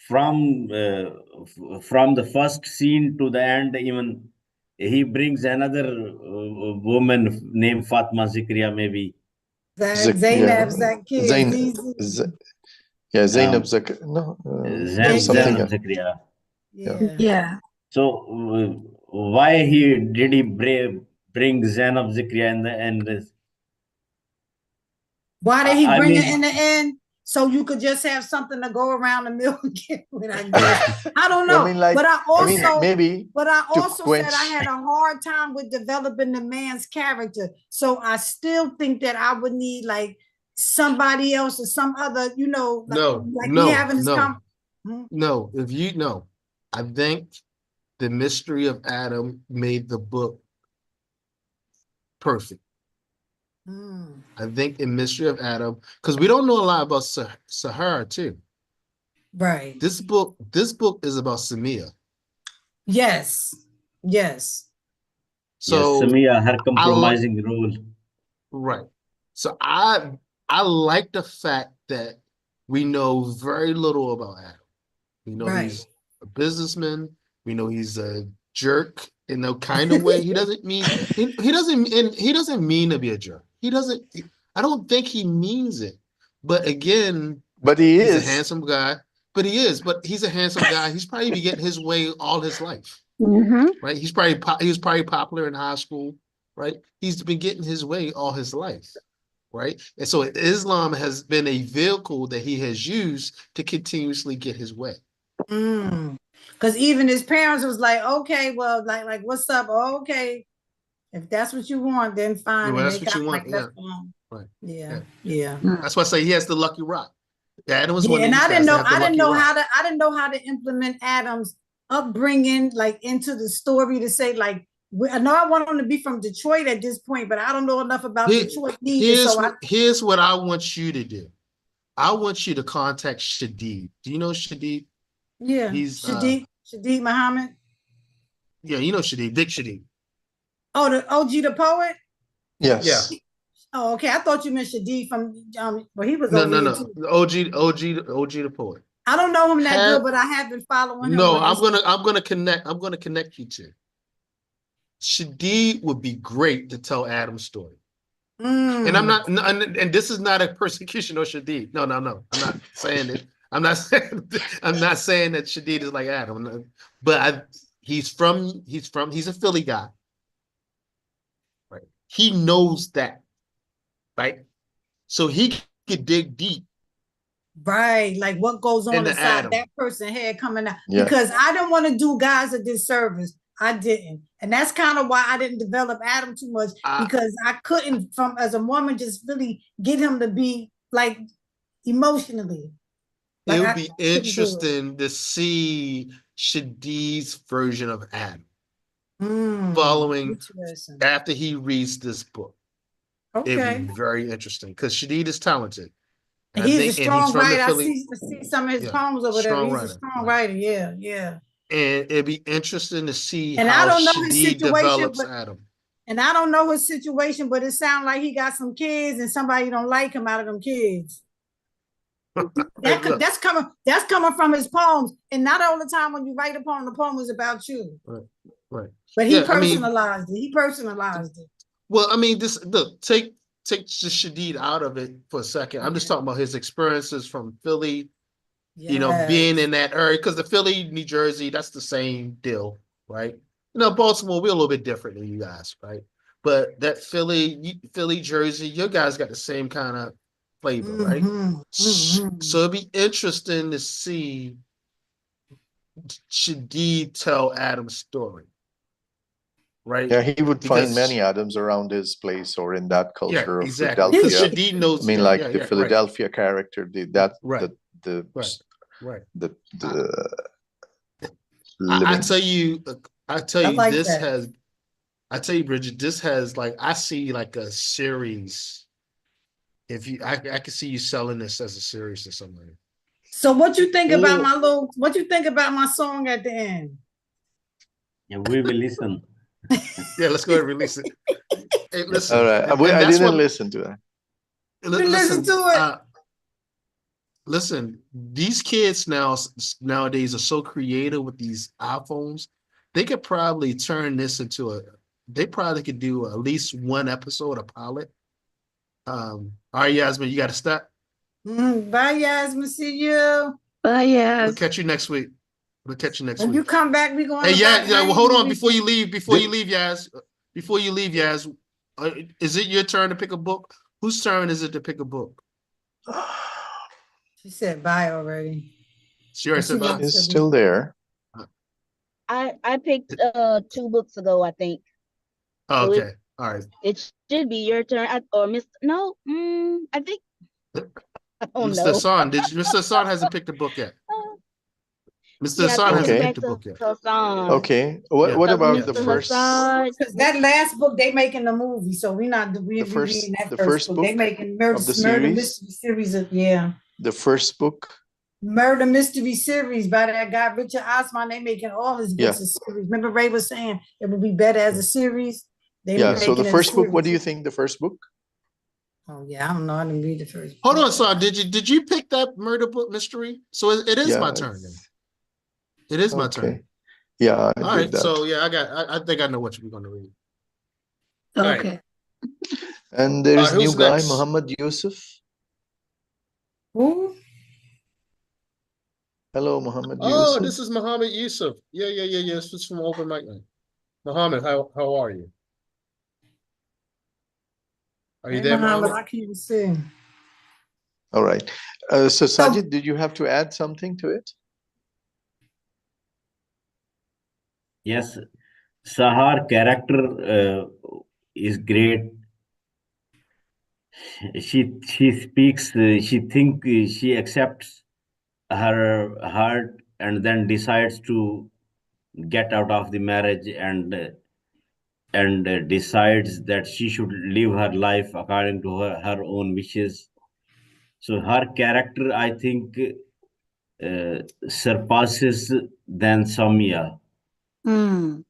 From the first scene to the end, even he brings another woman named Fatma Zikria, maybe. Zainab, Zainab Zak. No, something else. Zikria. Yeah. So why did he bring Zainab Zikria in the end? Why did he bring it in the end? So you could just have something to go around the mill again with, I guess. I don't know. But I also said I had a hard time with developing the man's character. So I still think that I would need like somebody else or some other, you know, I think the mystery of Adam made the book perfect. I think in Mystery of Adam, because we don't know a lot about Sahara too. Right. This book is about Samia. Yes. So Samia, her compromising role. Right. So I like the fact that we know very little about Adam. We know he's a businessman. We know he's a jerk in no kind of way. He doesn't mean he doesn't mean to be a jerk. I don't think he means it. But again, he's a handsome guy. But he is. But he's a handsome guy. He's probably been getting his way all his life. Right? He was probably popular in high school. Right? He's been getting his way all his life. Right? And so Islam has been a vehicle that he has used to continuously get his way. Because even his parents was like, okay, well, like what's up? Oh, okay. If that's what you want, then fine. Yeah, well, that's what you want. Yeah. Right. Yeah. That's why I say he has the lucky rock. Adam was and I didn't know how to implement Adam's upbringing like into the story to say like, I know I want him to be from Detroit at this point, but I don't know enough about Detroit either. Here's what I want you to do. I want you to contact Shadid. Do you know Shadid? Yeah. He's Shadid Muhammad. yeah, you know Shadid, Dick Shadid. Oh, the OG the poet. Yes. Yeah. Oh, okay. I thought you meant Shadid from well, he was No, over no, here no. too. The OG the poet. I don't know him that Have- good, but I have been following him. No, on I'm gonna connect you to. Shadid would be great to tell Adam's story. And I'm not, and this is not a persecution of Shadid. No, no, no. I'm not saying it. I'm not saying that Shadid is like Adam. But he's a Philly guy. Right. He knows that. Right. So he could dig deep. Right, like what goes on Into inside Adam. that person head coming out. Yeah. Because I didn't want to do guys a disservice. I didn't. And that's kind of why I didn't develop Adam too much, because I couldn't, from as a woman, just really get him to be like emotionally. Like, It would be interesting to see Shadid's version of Adam following after he reads this book. Okay. It'd be very interesting because Shadid is talented. And he's a strong writer. I Philly, see some of his poems over there. He's a strong writer. Yeah, yeah. And it'd be interesting to see and how I don't know his Shadid situation, develops but, Adam. And I don't know his situation, but it sounds like he got some kids and somebody don't like him out of them kids. That's coming from his poems. And not all the time when you write a poem, the poem is about you. Right. But he personalized it. He personalized it. Well, I mean, take the Shadid out of it for a second. I'm just talking about his experiences from Philly, being in that area, because the Philly, New Jersey, that's the same deal, right? Baltimore, we're a little bit different than you guys, right? But that Philly, Jersey, you guys got the same kind of flavor, right? So it'd be interesting to see Shadid tell Adam's story. Right. Yeah, he would find many Adams around his place or in that culture of exactly. Philadelphia. Shadid knows. I mean, like the Philadelphia character, I tell you, Bridget, this has like, I see like a series. I can see you selling this as a series to somebody. So what you think about what you think about my song at the end? Yeah, we will listen. Yeah, let's go ahead and release it. Hey, listen. All right. I didn't listen to that. Listen to it. Listen, these kids nowadays are so creative with these iPhones. They could probably turn this into they probably could do at least one episode, a pilot. All right, Yasmin, you got to stop. Bye, Yasmin. See you. Bye, Yas. We'll catch you next week. When you come back, we going. Hey, yeah. Well, hold on before you leave. Yas. Before you leave, Yas, is it your turn to pick a book? Whose turn is it to pick a book? She said bye already. She already said bye. It's still there. I picked 2 books ago, I think. Oh, okay. All right. It should be your turn, or Mr. No, I think. Mr. Hassan, Mr. Hassan hasn't picked a book yet. Mr. Hassan hasn't picked a book yet. Okay. What about the first? Because that last book they making the movie, so we're not reading that first book. They making murder mystery series. The first book. Murder mystery series by that guy Richard Osman. They making all his books a series. Remember Ray was saying it would be better as a series. So the first book. What do you think? The first book? Oh yeah, I don't know. I didn't read the first. Hold on, son. Did you pick that murder book mystery? So it is my turn then. It is my turn. Yeah. All right. That. So yeah, I think I know what we're going to read. Okay. Right. And there's a new guy, Muhammad Yusuf. Who? Hello, Muhammad Yusuf. Oh, this is Muhammad Yusuf. Yeah. This is from Open Mic Night. Muhammad, how are you? Are you there, Muhammad? I can't see. All right. So Sajid, did you have to add something to it? Yes, Sahar character is great. She speaks. She thinks. She accepts her heart and then decides to get out of the marriage and decides that she should live her life according to her own wishes. So her character, I think, surpasses than Samya. Mm.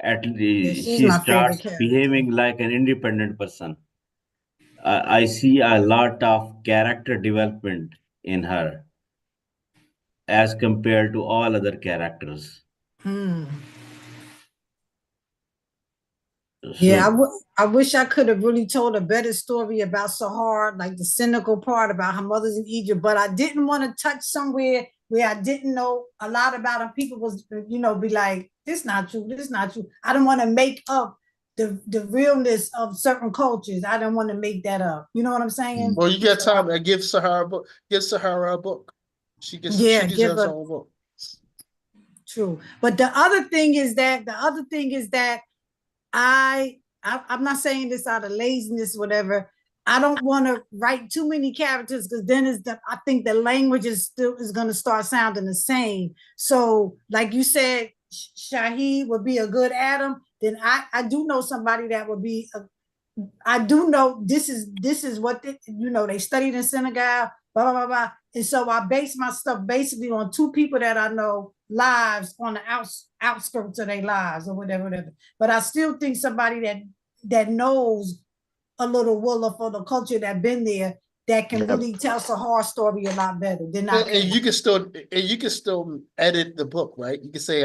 At Yeah, least she's she my favorite starts character. behaving like an independent person. I see a lot of character development in her as compared to all other characters. Hmm. Yeah, So I wish I could have really told a better story about Sahar, like the cynical part about her mother's in Egypt, but I didn't want to touch somewhere where I didn't know a lot about her. People was, be like, this not true, this not true. I don't want to make up the realness of certain cultures. I don't want to make that up. You know what I'm saying? Well, you got time. I give Sahara a book. Give Sahara a book. She gets Yeah, she give deserves her her own book. true. But the other thing is that I'm not saying this out of laziness, whatever. I don't want to write too many characters because then I think the language is going to start sounding the same. So, like you said, Shahid would be a good Adam. Then I do know somebody that would be. I do know this is what they studied in Senegal, blah blah blah. And so I base my stuff basically on two people that I know lives on the outskirts of their lives or whatever. But I still think somebody that knows a little Wolof for the culture that been there that can really tell us a horror story a lot better than I And you can still edit the book, right? You can say,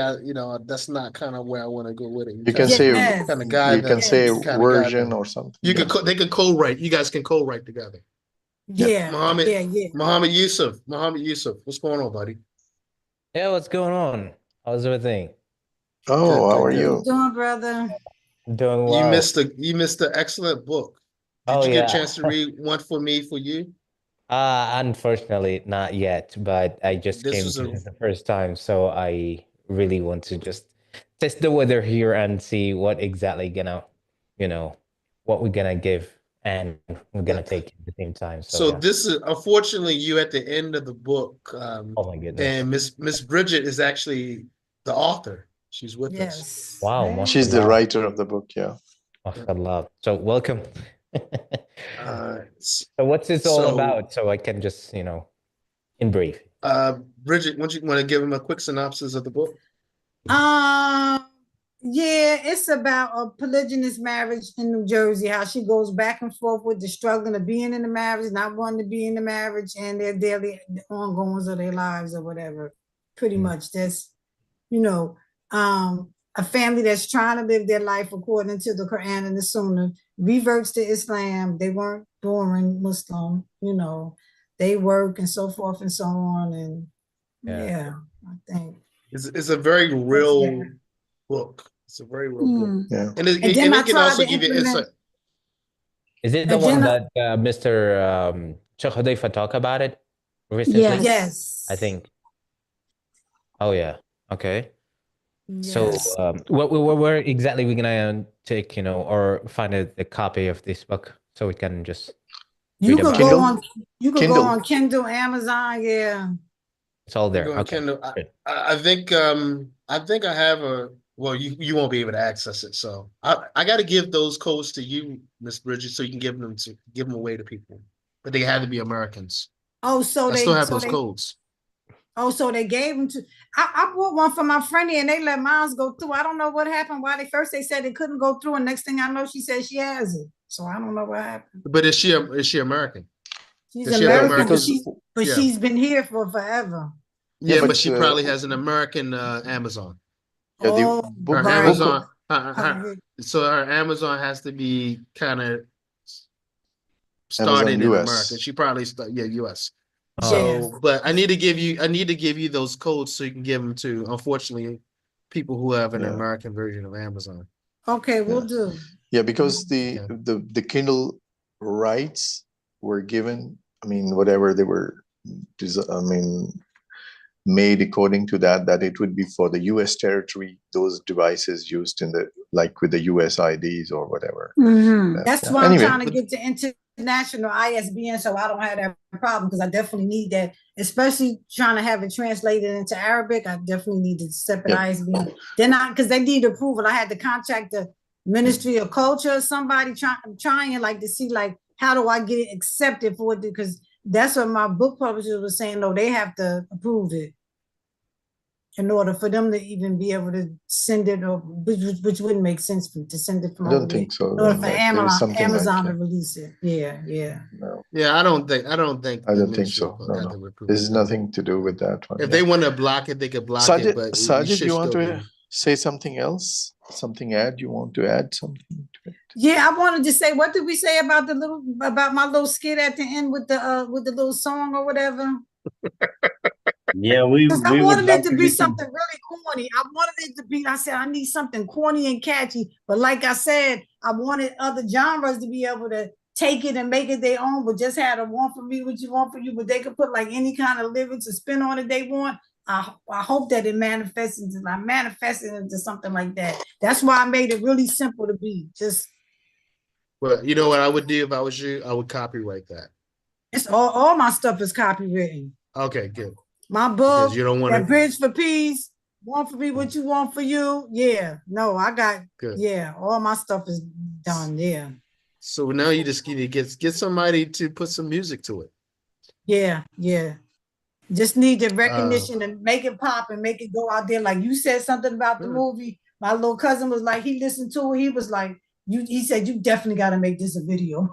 that's not kind of where I want to go with it. You can say kind of guide you can them. say Kind of guide version them. or something. You can they can co-write. You guys can co-write together. Yeah, Muhammad Yusuf, what's going on, buddy? Yeah, what's going on? How's everything? Oh, Good, how are good. you? How you doing, brother? Doing You well. missed the excellent book. Did Oh, you get a yeah. chance to read One for Me, for You? Unfortunately, not yet, but I just This came was to a this the first time, so I really want to just test the weather here and see what exactly what we're gonna give and we're gonna take at the same time. So So yeah. this is unfortunately you at the end of the book, Oh my goodness. and Miss Bridget is actually the author. She's with us. Yes. Wow, Hey. She's the mashallah. writer of the book, yeah. Mashallah. So welcome. S- So what's this all so, about? So I can just, in brief. Bridget, want to give him a quick synopsis of the book? Yeah, it's about a polygynous marriage in New Jersey, how she goes back and forth with the struggling of being in the marriage, not wanting to be in the marriage, and their daily ongoings of their lives or whatever. Pretty much that's, a family that's trying to live their life according to the Quran and the Sunnah, reverts to Islam. They weren't born Muslim, they work and so forth and so on. And yeah I think It's a very real book. It's a very real book. Yeah. And And then I it can tried also to give you insight. implement. Is it the And one then that Mr. Sheikh Hudayfa talked about it recently? Yes. Yes. I think. Oh yeah. Okay. So Yes. where exactly we gonna take, or find a copy of this book so we can just You read could about go Kindle? on. You could go Kindle. on Kindle, Amazon. Yeah. it's all there. Go on Okay. Kindle. Good. I think I have a well, you won't be able to access it. So I got to give those codes to you, Miss Bridget, so you can give them away to people. But they have to be Americans. Oh, so I still they have those codes. so they gave them to. I bought one for my friend and they let mine go through. I don't know what happened. Why they said it couldn't go through, and next thing I know, she said she has it. So I don't know what happened. But is she American? She's Does she have American, American- but Yeah. she's been here for forever. Yeah, Yeah, but, but she probably has an American Amazon. Yeah, the Oh, book, Her right. Amazon, Her- so her Amazon has to be kind of started in US. America. She probably US. Oh. So, but I need to give you those codes so you can give them to, unfortunately, people who have an Yeah. American version of Amazon. Okay, we'll do. Yeah, because Okay. the Kindle rights were given, I mean, whatever they were, made according to that it would be for the US territory, those devices used in like with the US IDs or whatever. Mhm. That's why Anyway. I'm trying to get to international ISBN so I don't have that problem, because I definitely need that, especially trying to have it translated into Arabic. I definitely need to separate Yep. ISBN. Then because they need approval, I had to contact the Ministry of Culture or somebody trying like to see like how do I get it accepted for it, because that's what my book publishers were saying. No, they have to approve it in order for them to even be able to send it, or which wouldn't make sense for to send it from I don't over there. think so. In order Then, for like, there is something Amazon to like, release it. Yeah, yeah. no, Yeah, I don't think I the don't think Ministry so. of No, got no. to approve This it, is no. nothing to do with that one. If Yeah. they want to block it, they could block it, but we Sajid, should you want still to be. say something else? Something add? You want to add something to it? Yeah, I wanted to say, what did we say about my little skit at the end with the little song or whatever? Yeah, Because I we would wanted it love to to be listen. something really corny. I wanted it to be, I said, I need something corny and catchy. But like I said, I wanted other genres to be able to take it and make it their own, but just had a want for me, what you want for you, but they could put like any kind of lyrics or spin on it they want. I hope that it manifests into something like that. That's why I made it really simple to be. Just Well, you know what I would do if I was you? I would copyright that. it's all my stuff is copywritten. Okay, good. My book, Because you don't want that to. Bridge for Peace, want for me what you want for you. Yeah, no, I got, Good. yeah, all my stuff is done. Yeah, So now you just need to get somebody to put some music to it. yeah, yeah. Just need the recognition and make it pop and make it go out there. Like you said something about the movie. My little cousin was like, he listened to it. He was like, he said, you definitely got to make this a video.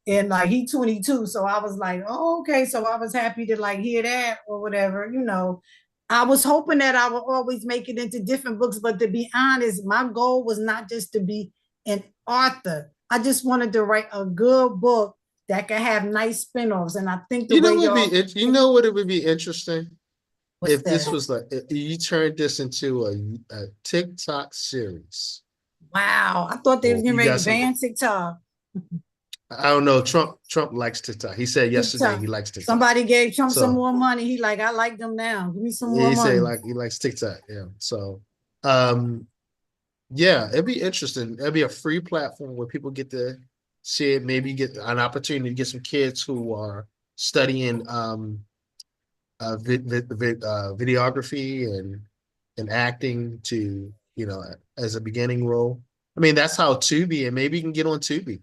And like he 22, so I was like, oh, okay. So I was happy to like hear that or whatever, you know. I was hoping that I would always make it into different books, but to be honest, my goal was not just to be an author. I just wanted to write a good book that could have nice spin-offs. And I think the You know way what y'all, you know what it would be interesting what's if this that? was like if you turned this into a TikTok series. Wow, I thought they was Well, getting you ready got to some- ban TikTok. I don't know. Trump likes TikTok. He said yesterday TikTok. he likes TikTok. Somebody gave Trump So- some more money. He like, I like them now. Give me some more He money. said like he likes TikTok. Yeah. So yeah, it'd be interesting. It'd be a free platform where people get to see it, maybe get an opportunity to get some kids who are studying videography and acting to, you know, as a beginning role. I mean, that's how Tubi, and maybe you can get on Tubi.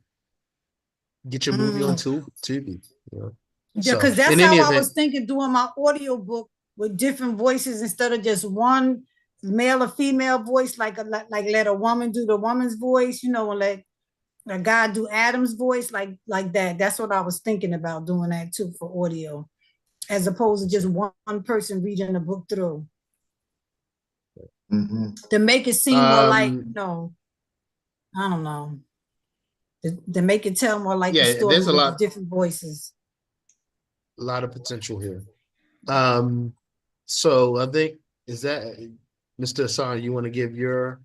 Get your movie on Tubi. You know? Yeah, So, because that's in how any I event- was thinking doing my audio book with different voices instead of just one male or female voice, like let a woman do the woman's voice, you know, and let a guy do Adam's voice, like that. That's what I was thinking about doing that too for audio, as opposed to just one person reading the book through. To make it seem more like, you know, I don't know. To make it tell more like the story there's a with lot, different voices. a lot of potential here. So I think is that Mr. Hassan, you want to give your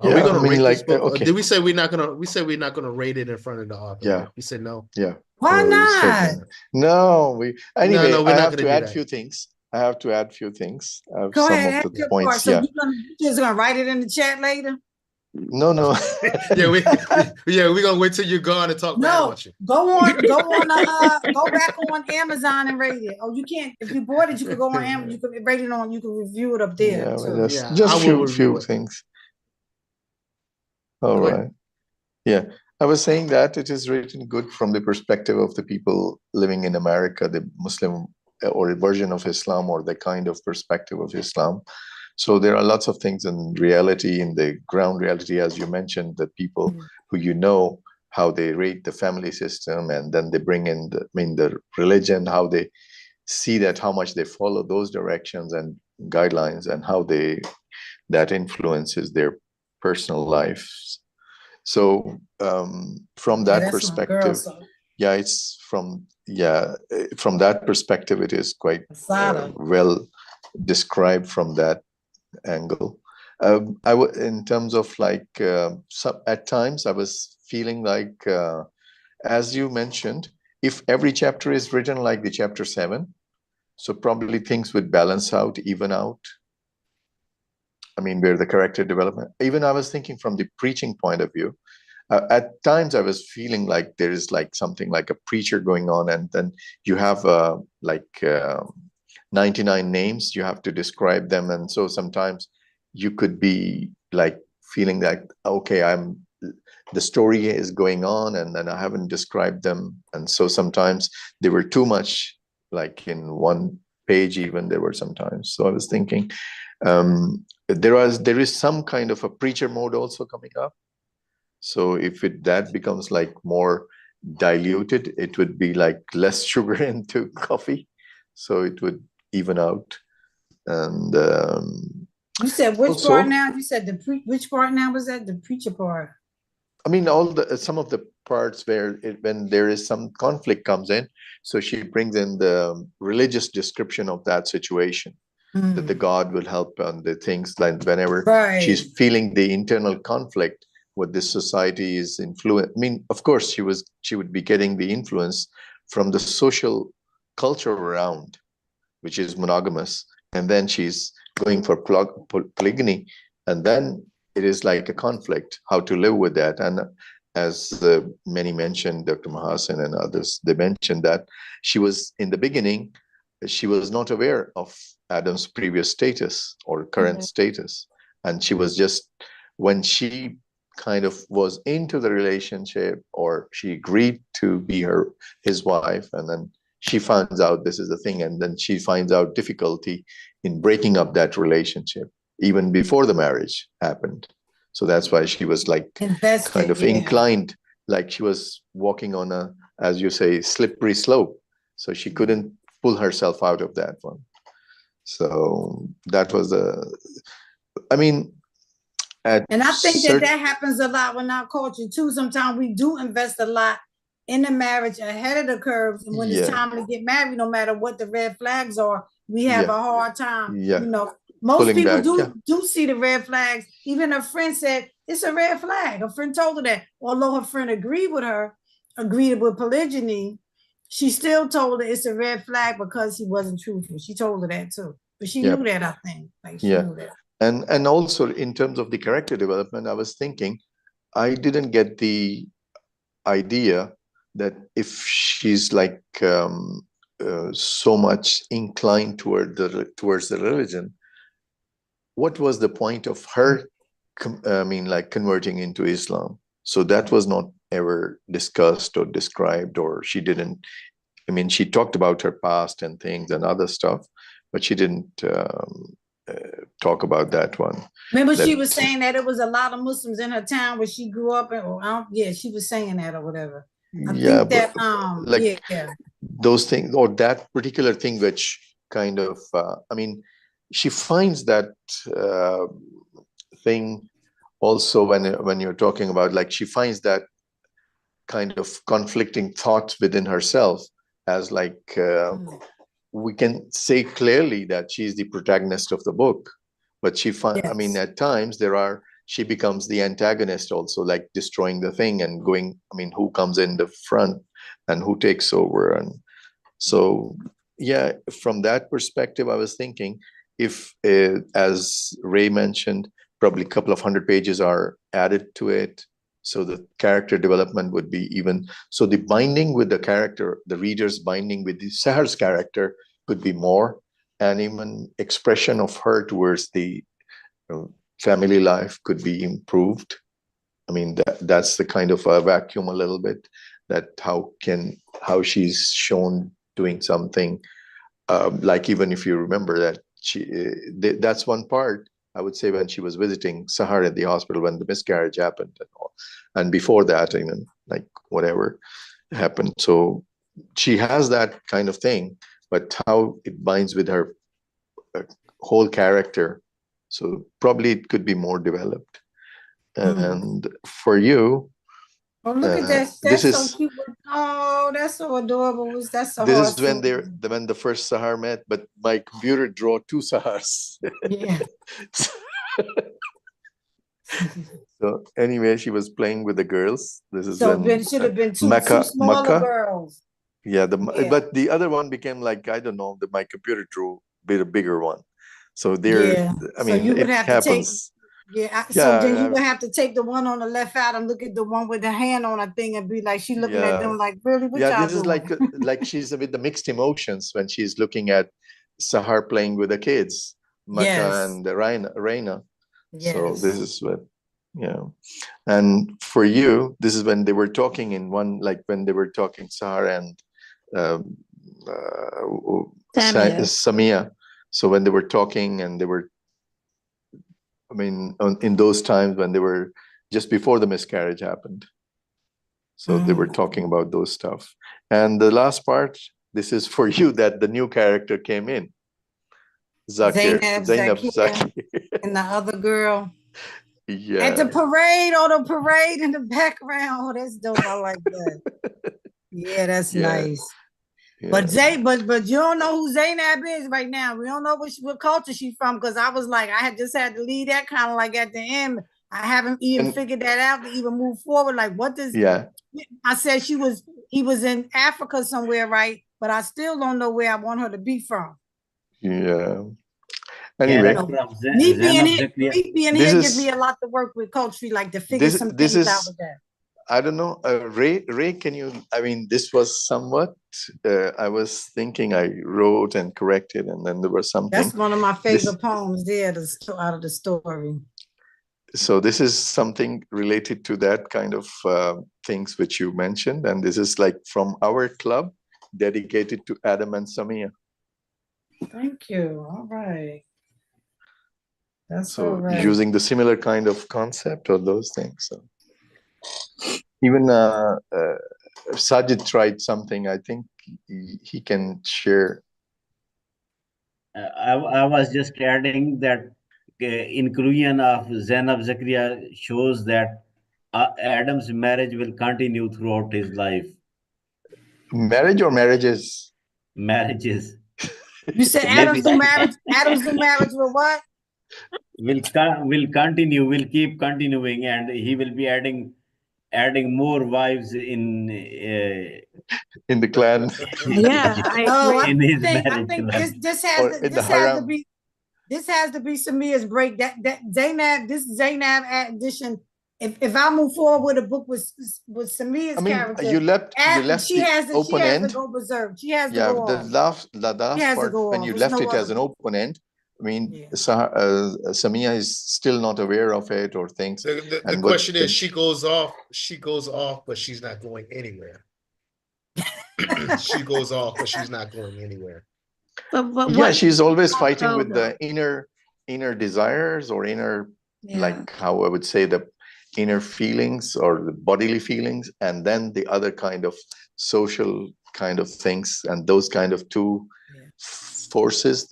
are we Yeah, gonna I mean, rate this like, book? Or okay. did we say we're not gonna rate it in front of the author? Yeah. Right? You said no. Yeah. Why we said not? no. Anyway, no, we're I not have gonna to do add that. few things. I have to add few things. Go Some ahead, of add the your part. points. So Yeah. you just gonna write it in the chat later? No. We're gonna wait till you're gone and talk bad No, about you. go back on Amazon and rate it. Oh, you can't. If you bought it, you could go on Amazon. You could rate it on. You could review it up there. Yeah, too. just I will review few it. things. All Go right. ahead. Yeah, I was saying that it is written good from the perspective of the people living in America, the Muslim or a version of Islam, or the kind of perspective of Islam. So there are lots of things in reality, in the ground reality, as you mentioned, that people who you know, how they rate the family system, and then they bring in the religion, how they see that, how much they follow those directions and guidelines, and how that influences their personal lives. So from that perspective, it's from that perspective, it is quite well described from that angle. In terms of like, at times I was feeling like, as you mentioned, if every chapter is written like the chapter 7, so probably things would balance out, even out. I mean, where the character development, even I was thinking from the preaching point of view, at times I was feeling like there is like something like a preacher going on, and then you have 99 names, you have to describe them. And so sometimes you could be like feeling that, okay, I'm the story is going on, and then I haven't described them. And so sometimes they were too much, like in one page, even there were sometimes. So I was thinking, there is some kind of a preacher mode also coming up. So if that becomes like more diluted, it would be like less sugar into coffee. So it would even out. And You said which also, part now? You said which part now was that? The preacher part. I mean, some of the parts where when there is some conflict comes in, so she brings in the religious description of that situation, that the God will help on the things, like whenever she's feeling the internal conflict, what this society is influence. I mean, of course, she would be getting the influence from the social culture around, which is monogamous, and then she's going for polygamy, and then it is like a conflict, how to live with that. And as many mentioned, Dr. Mahasan and others, they mentioned that she was, in the beginning, she was not aware of Adam's previous status or current status. And she was just, when she kind of was into the relationship, or she agreed to be his wife, and then she finds out this is the thing, and then she finds out difficulty in breaking up that relationship even before the marriage happened. So that's why she was like kind of inclined, like she was walking on a, as you say, slippery slope. So she couldn't pull herself out of that one. So that was I mean, and I think that happens a lot in our culture too. Sometimes we do invest a lot in the marriage ahead of the curves, and when it's time to get married, no matter what the red flags are, we have a hard time. You know, most people do see the red flags. Even a friend said it's a red flag. A friend told her that, although her friend agreed with polygyny, she still told her it's a red flag because he wasn't truthful. She told her that too, but she knew that, I think. Like she knew that. And also in terms of the character development, I was thinking, I didn't get the idea that if she's like so much inclined towards the religion, what was the point of her converting into Islam? So that was not ever discussed or described, or she didn't. I mean, she talked about her past and things and other stuff, but she didn't talk about that one. Remember, she was saying that it was a lot of Muslims in her town where she grew up in, she was saying that or whatever. I think that those things, or that particular thing, which kind of I mean, she finds that thing also when you're talking about, like, she finds that kind of conflicting thought within herself, as like we can say clearly that she's the protagonist of the book, but she I mean, at times she becomes the antagonist also, like destroying the thing and going, I mean, who comes in the front and who takes over. And so, yeah, from that perspective, I was thinking, if, as Ray mentioned, probably a couple of 100 pages are added to it, so the character development would be even, so the binding with the character, the reader's binding with the Sahar's character could be more, and even expression of her towards the family life could be improved. I mean, that's the kind of a vacuum a little bit, that how she's shown doing something, like, even if you remember that that's one part, I would say, when she was visiting Sahar at the hospital when the miscarriage happened and all, and before that, even, like, whatever happened. So she has that kind of thing, but how it binds with her whole character, so probably it could be more developed. And for you, oh, look at that. That's so cute. Oh, that's so adorable. That's so hard. This is when the first Sahar met, but my computer drew two Sahars. Yeah. So anyway, she was playing with the girls. This is so when it should have been two smaller girls. Yeah, but the other one became like, I don't know, my computer drew a bigger one. So there, I mean, so you would have happens. So then you would have to take the one on the left out and look at the one with the hand on a thing and be like, she looking at them like, really, what y'all this is like she's with the mixed emotions when she's looking at Sahar playing with the kids, Maka and Raina. So this is what. Yeah. And for you, this is when they were talking in one, like when they were talking, Sahar and um, Samia. Samia. So when they were talking and they were, I mean, in those times when they were just before the miscarriage happened. So they were talking about those stuff. And the last part, this is for you, that the new character came in. Zainab Zakia, Zakir. and the other girl. Yeah. At the parade in the background. Oh, that's dope. I like that. Yeah, that's nice. Yeah. But you don't know who Zainab is right now. We don't know what culture she's from, because I was like, I had just had to leave that kind of like at the end. I haven't even figured that out to even move forward. Like, what does I said he was in Africa somewhere, right? But I still don't know where I want her to be from. Yeah. Anyway, me being here gives me a lot to work with culturally, like to figure some things out with that. I don't know. Ray, can you, I mean, this was somewhat, I was thinking I wrote and corrected, and then there was something. That's one of my favorite poems there, out of the story. So this is something related to that kind of things which you mentioned. And this is like from our club, dedicated to Adam and Samia. Thank you. All right. That's so all right. using the similar kind of concept or those things. So even Sajid tried something. I think he can share. I was just adding that inclusion of Zainab Zakaria shows that Adam's marriage will continue throughout his life. Marriage or marriages? Marriages. You said Adam's new marriage. Adam's new marriage with what? Will continue. Will keep continuing, and he will be adding more wives in the clan. Yeah, I think this has to be Samia's break. That Zainab, this Zainab addition. If I move forward with a book with Samia's character, you left she has to go berserk. She has to go the off. last part when you left it as an open end. I mean, Samia is still not aware of it or things. The question is, she goes off, but she's not going anywhere. She goes off, but she's not going anywhere. But she's always fighting with the inner desires or inner, like how I would say, the inner feelings or the bodily feelings, and then the other kind of social kind of things, and those kind of two forces,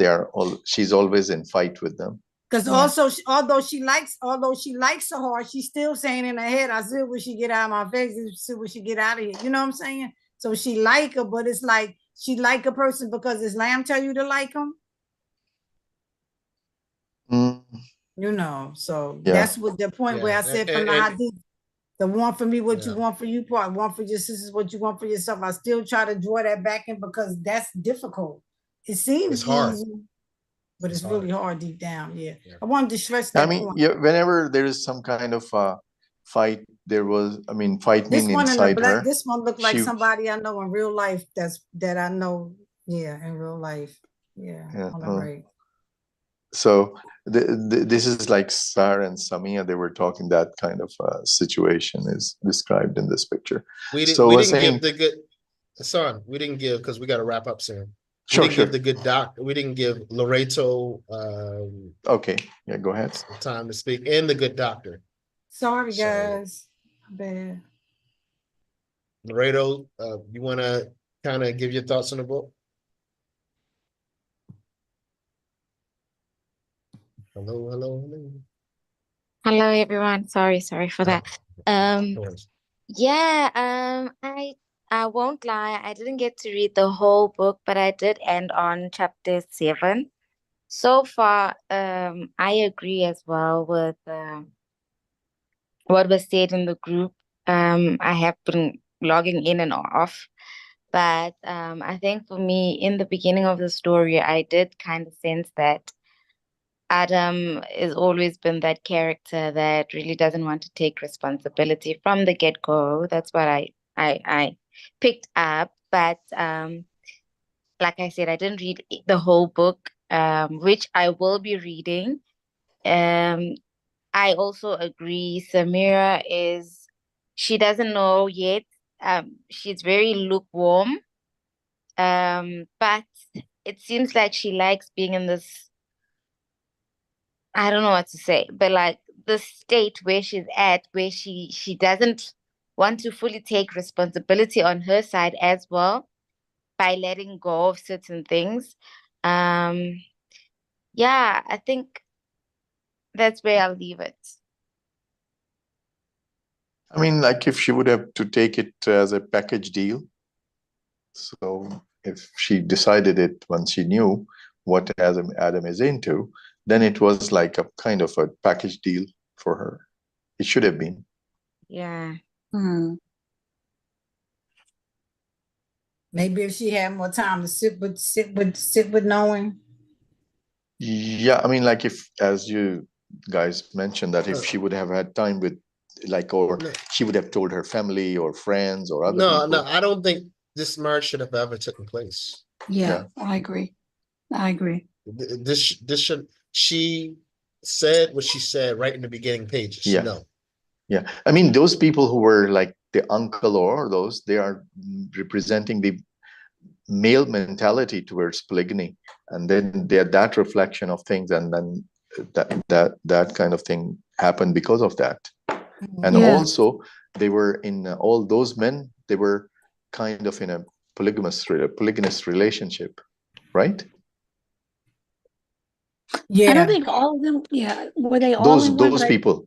she's always in fight with them. Because also, although she likes her hard, she's still saying in her head, I still wish she get out of my face, I still wish she get out of here. You know what I'm saying? So she like her, but it's like she like a person because Islam tell you to like him. You know, so that's what the point where I said from the hadith, the one for me, what you want for you part, one for your sisters, what you want for yourself. I still try to draw that back in because that's difficult. It seems easy, but it's really hard deep down. Yeah. I wanted to stress that point. Whenever there is some kind of fight, there was, fight this mean one inside in the black, her. This one looked like somebody I know in real life. That I know. Yeah, in real life. Yeah. On the right. So this is like Sar and Samia. They were talking, that kind of situation is described in this picture. We didn't give the good son. We didn't give, because we got to wrap up soon. We didn't give the good doctor. We didn't give Loreto. Okay, yeah, go ahead. Time to speak, and the good doctor. Sorry, guys. Bad. Loreto, you want to kind of give your thoughts on the book? Hello, everyone. Sorry for that. I won't lie, I didn't get to read the whole book, but I did end on chapter 7. So far, I agree as well with what was said in the group. I have been logging in and off, but I think for me, in the beginning of the story, I did kind of sense that Adam has always been that character that really doesn't want to take responsibility from the get-go. That's what I picked up. But like I said, I didn't read the whole book, which I will be reading. I also agree. Samira she doesn't know yet. She's very lukewarm. But it seems like she likes being in this, I don't know what to say, but like the state where she's at, where she doesn't want to fully take responsibility on her side as well by letting go of certain things. Um, yeah, I think that's where I'll leave it. I mean, like if she would have to take it as a package deal. So if she decided it when she knew what Adam is into, then it was like a kind of a package deal for her. It should have been. Yeah. Maybe if she had more time to sit with knowing. Yeah, I mean, like if, as you guys mentioned, that if she would have had time with, like, or she would have told her family or friends or other people. No, I don't think this marriage should have ever taken place. Yeah, I agree. This should, she said what she said right in the beginning pages. Yeah. No. Yeah. I mean, those people who were like the uncle or those, they are representing the male mentality towards polygamy. And then they're that reflection of things. And then that kind of thing happened because of that. And also they were in all those men, they were kind of in a polygamous relationship, right? I don't think all of them. Yeah, were they all those people?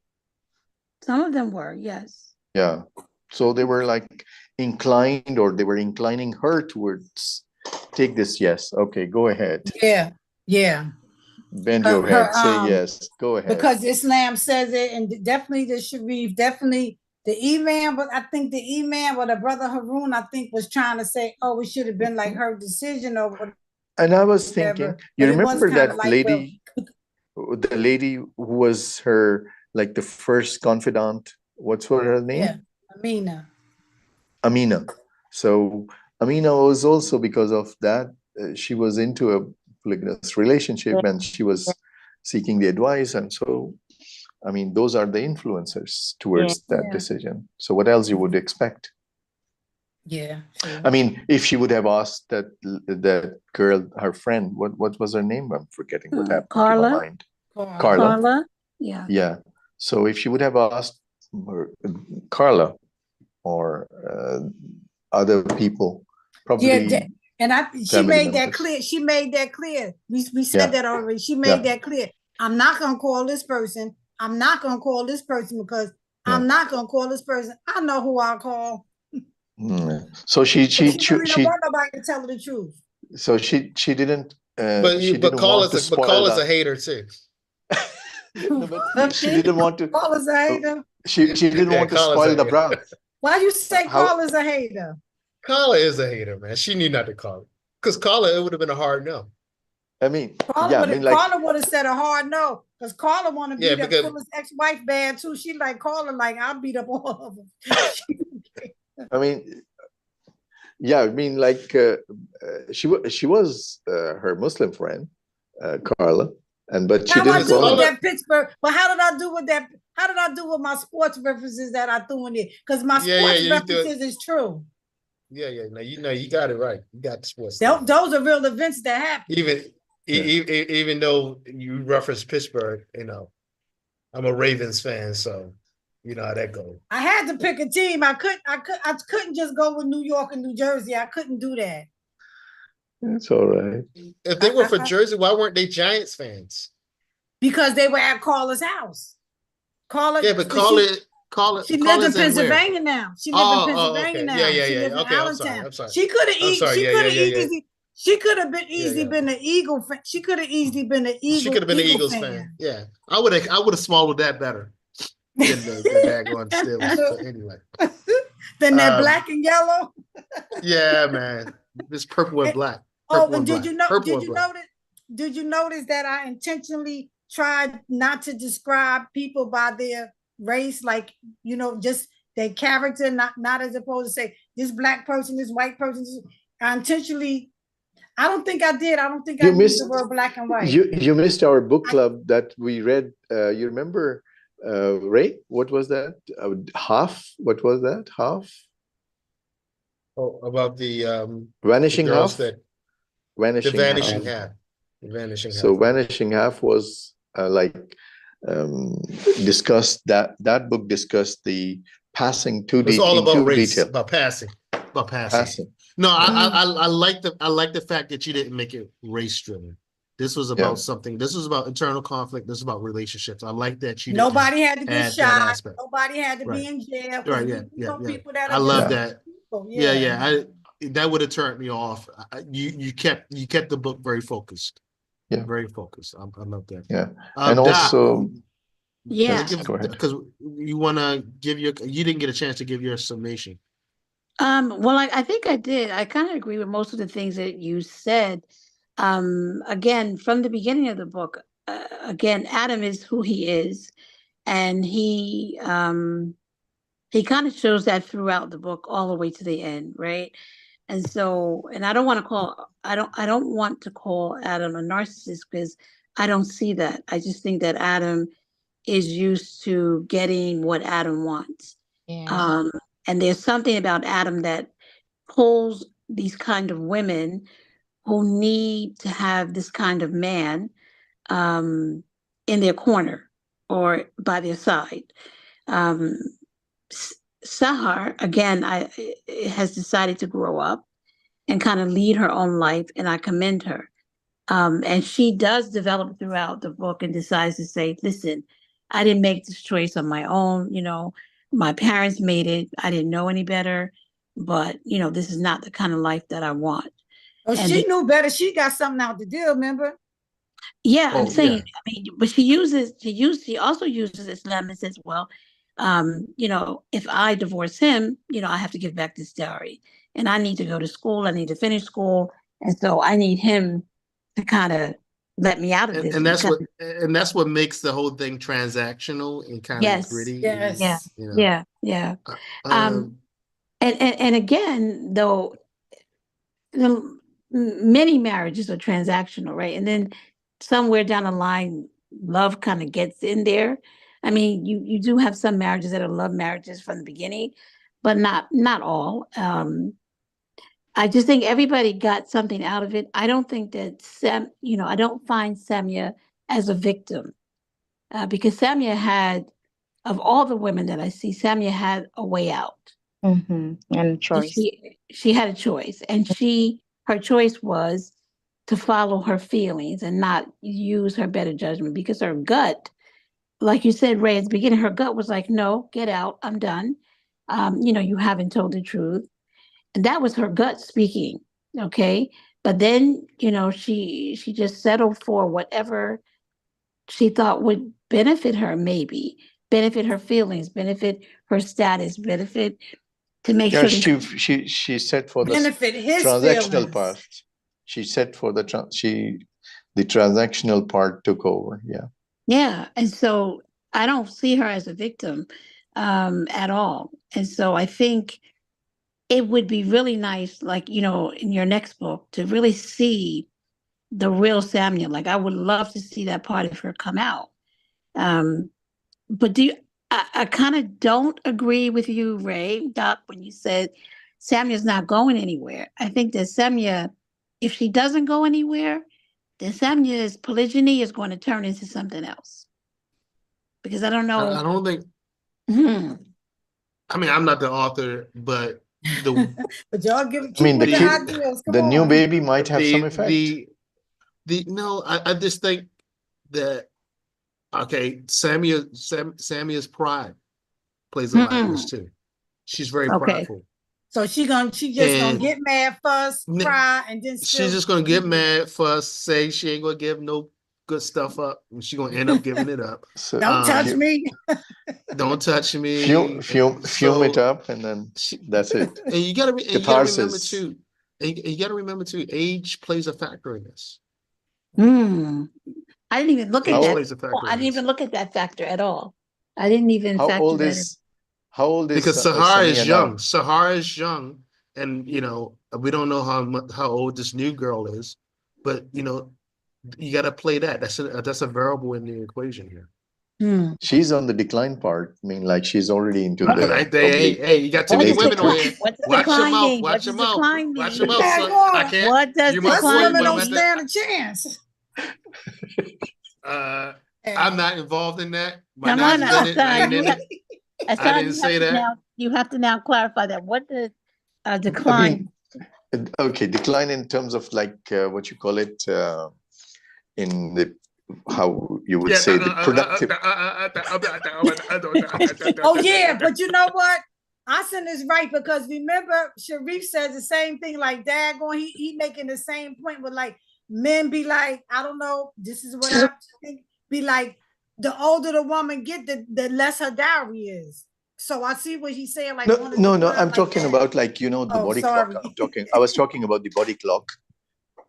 Some of them were, yes. Yeah, so they were like inclined, or they were inclining her towards take this. Yes, okay, go ahead. Yeah. Bend your head, say yes, go ahead. Because Islam says it, and definitely the Sharif, definitely the Imam, but I think the Imam or the brother Harun, I think, was trying to say, oh, it should have been like her decision or whatever. And I was thinking, you remember that lady, the lady who was her, like the first confidant, what's her name? Yeah, Amina. So Amina was also, because of that, she was into a polygamous relationship and she was seeking the advice. And so, I mean, those are the influencers towards that decision. So what else you would expect? Yeah. I mean, if she would have asked that girl, her friend, what was her name? I'm forgetting what happened Carla. to my mind. Carla. Yeah. Yeah. So if she would have asked Carla or other people, probably. She made that clear. She made that clear. We said that already. She made that clear. I'm not gonna call this person. I'm not gonna call this person because I'm not gonna call this person. I know who I'll call. So she don't want nobody to tell her the truth. So she didn't. But Carla's a hater too. No, but she didn't want to. Carla's a hater. She didn't want to spoil the bride. Why you say Carla's a hater? Carla is a hater, man. She knew not to call it. Because Carla, it would have been a hard no. I mean, Carla would have said a hard no. Because Carla want to beat up Phyllis' ex-wife bad too. She like Carla, like I'll beat up all of them. I mean, yeah, I mean, like she was her Muslim friend, Carla, but she didn't do with that Pittsburgh. But how did I do with that? How did I do with my sports references that I threw in there? Because my sports references is true. Yeah. No, you got it right. You got the sports. Those are real events that happen. Even though you reference Pittsburgh, I'm a Ravens fan, so you know how that goes. I had to pick a team. I couldn't just go with New York and New Jersey. I couldn't do that. It's all right. If they were for Jersey, why weren't they Giants fans? Because they were at Carla's house. Carla. Yeah, but Carla. She lived in Pennsylvania now. She lived in Pennsylvania now. Yeah. Okay, I'm sorry. She could have She could have been easily been an Eagle fan. She could have easily been an Eagle. She could have been an Eagles fan. Yeah, I would have swallowed that better than the daggone Steelers. But anyway, than that black and yellow. Yeah, man, this purple and black. And did you notice that I intentionally tried not to describe people by their race, like just their character, not as opposed to say this black person, this white person. I intentionally. I don't think I did. I don't think I used the word black and white. You missed our book club that we read. You remember Ray, what was that? Half? What was that? Half? Oh, about the Vanishing girls half? that the Vanishing vanishing half. half. The vanishing So half. vanishing half was discussed that book discussed the passing too It's all about into race, detail. about passing. Passing. No, I like the fact that you didn't make it race driven. This was about something. This was about internal conflict. This is about relationships. I like that you didn't Nobody had to get add that shot. aspect. Nobody had to Right. be in jail. 'Cause Right. we Yeah. Yeah. know Yeah. people that I are love just that. people. Yeah. That would have turned me off. You kept the book very focused. Yeah. Very focused. I love that. Yeah. And Doc, also, Yeah. yes, go ahead. because you want to give you didn't get a chance to give your summation. Well, I think I did. I kind of agree with most of the things that you said. Again, from the beginning of the book, again, Adam is who he is, and he kind of shows that throughout the book all the way to the end, right? And so, and I don't want to call Adam a narcissist because I don't see that. I just think that Adam is used to getting what Adam wants. Yeah. And there's something about Adam that pulls these kind of women who need to have this kind of man um, in their corner or by their side. Um, Sahar, again, has decided to grow up and kind of lead her own life, and I commend her. And she does develop throughout the book and decides to say, listen, I didn't make this choice on my own. My parents made it. I didn't know any better, but this is not the kind of life that I want. Oh, And she knew better. She got something out to do, remember? yeah, I'm Oh, saying, yeah. I mean, but she also uses Islam and says, well, if I divorce him, I have to give back this dowry and I need to go to school. I need to finish school. And so I need him to kind of let me out of this. And that's what makes the whole thing transactional and kind of Yes. gritty. Yes. Yeah. Um, And again, though, many marriages are transactional, right? And then somewhere down the line, love kind of gets in there. I mean, you do have some marriages that are love marriages from the beginning, but not all. I just think everybody got something out of it. I don't think that I don't find Samia as a victim because Samia had, of all the women that I see, Samia had a way out. And And choice. she had a choice, and her choice was to follow her feelings and not use her better judgment because her gut, like you said, Ray, at the beginning, her gut was like, no, get out, I'm done. You haven't told the truth. And that was her gut speaking. Okay. But then, she just settled for whatever she thought would benefit her, maybe benefit her feelings, benefit her status, benefit to make Yeah, sure that she said for the Benefit his transactional feelings. part. She said for the transactional part took over. Yeah. yeah. And so I don't see her as a victim at all. And so I think it would be really nice, like, in your next book, to really see the real Samuel. Like, I would love to see that part of her come out. But I kind of don't agree with you, Ray, Doc, when you said Samuel's not going anywhere. I think that Samuel, if she doesn't go anywhere, then Samuel's polygyny is going to turn into something else. Because I don't know. I don't think. Hmm. I mean, I'm not the author, but But y'all I mean, the keep with kid, ideas. Come the new on. baby might have some effect. No, I just think that Samuel's pride plays a lot in this too. She's very Okay. prideful. So she just gonna get mad, fuss, cry, and then she's just gonna get mad, fuss, say she ain't gonna give no good stuff up, and she's gonna end up giving it up. So don't touch me. Don't touch me. Fume it up, and then that's it. And you gotta remember Catharsis. too. You gotta remember too. Age plays a factor in this. I didn't even look at Age that. plays a factor I in didn't even this. look at that factor at all. I didn't even How factor old that in. is? How old is? Because Sahara is Samia young. now? Sahara is young, and we don't know how old this new girl is, but you got to play that. That's a variable in the equation here. Hmm. She's on the decline part. I mean, like she's already into Hey, the hey, probably hey, you got too What many does later women on decline? here. thirties. What does Watch your decline mouth. mean? What Watch your does mouth. decline Watch mean? your mouth, son. I Jaguar. can't. What does You my Most boy, decline women but I'm don't at mean? the. stand a chance. I'm not involved in that. My Come on, name's in it. I Hassan. ain't in it. I Hassan, didn't say that. you have to now clarify that. What does I decline? mean, okay, decline in terms of like what you call it in the how you would Yeah. say the productive. Oh yeah, but you know what? Asin is right because remember Sharif says the same thing like daggone he making the same point with like men be like, I don't know, this is what I think, be like the older the woman get, the less her dowry is. So I see what he's saying, like No, wanting to no, put no. it up I'm like talking that. about like the Oh, body sorry. clock. I was talking about the body clock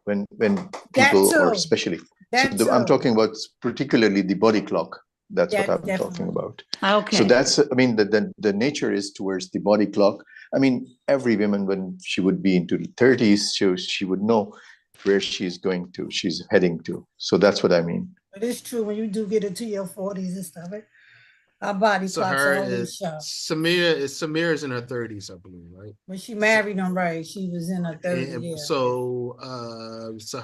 when That people or too. especially. That I'm too. talking about particularly the body clock. That's what Yeah, I'm talking definitely. about. Okay. So that's, I mean, the nature is towards the body clock. I mean, every woman, when she would be into the 30s, she would know where she's going to, she's heading to. So that's what I mean. But it's true when you do get into your 40s and stuff. Our body So clocks her always is show. Samira's in her 30s, I believe, right? When she married him, right? She was in her 30s. And Yeah. so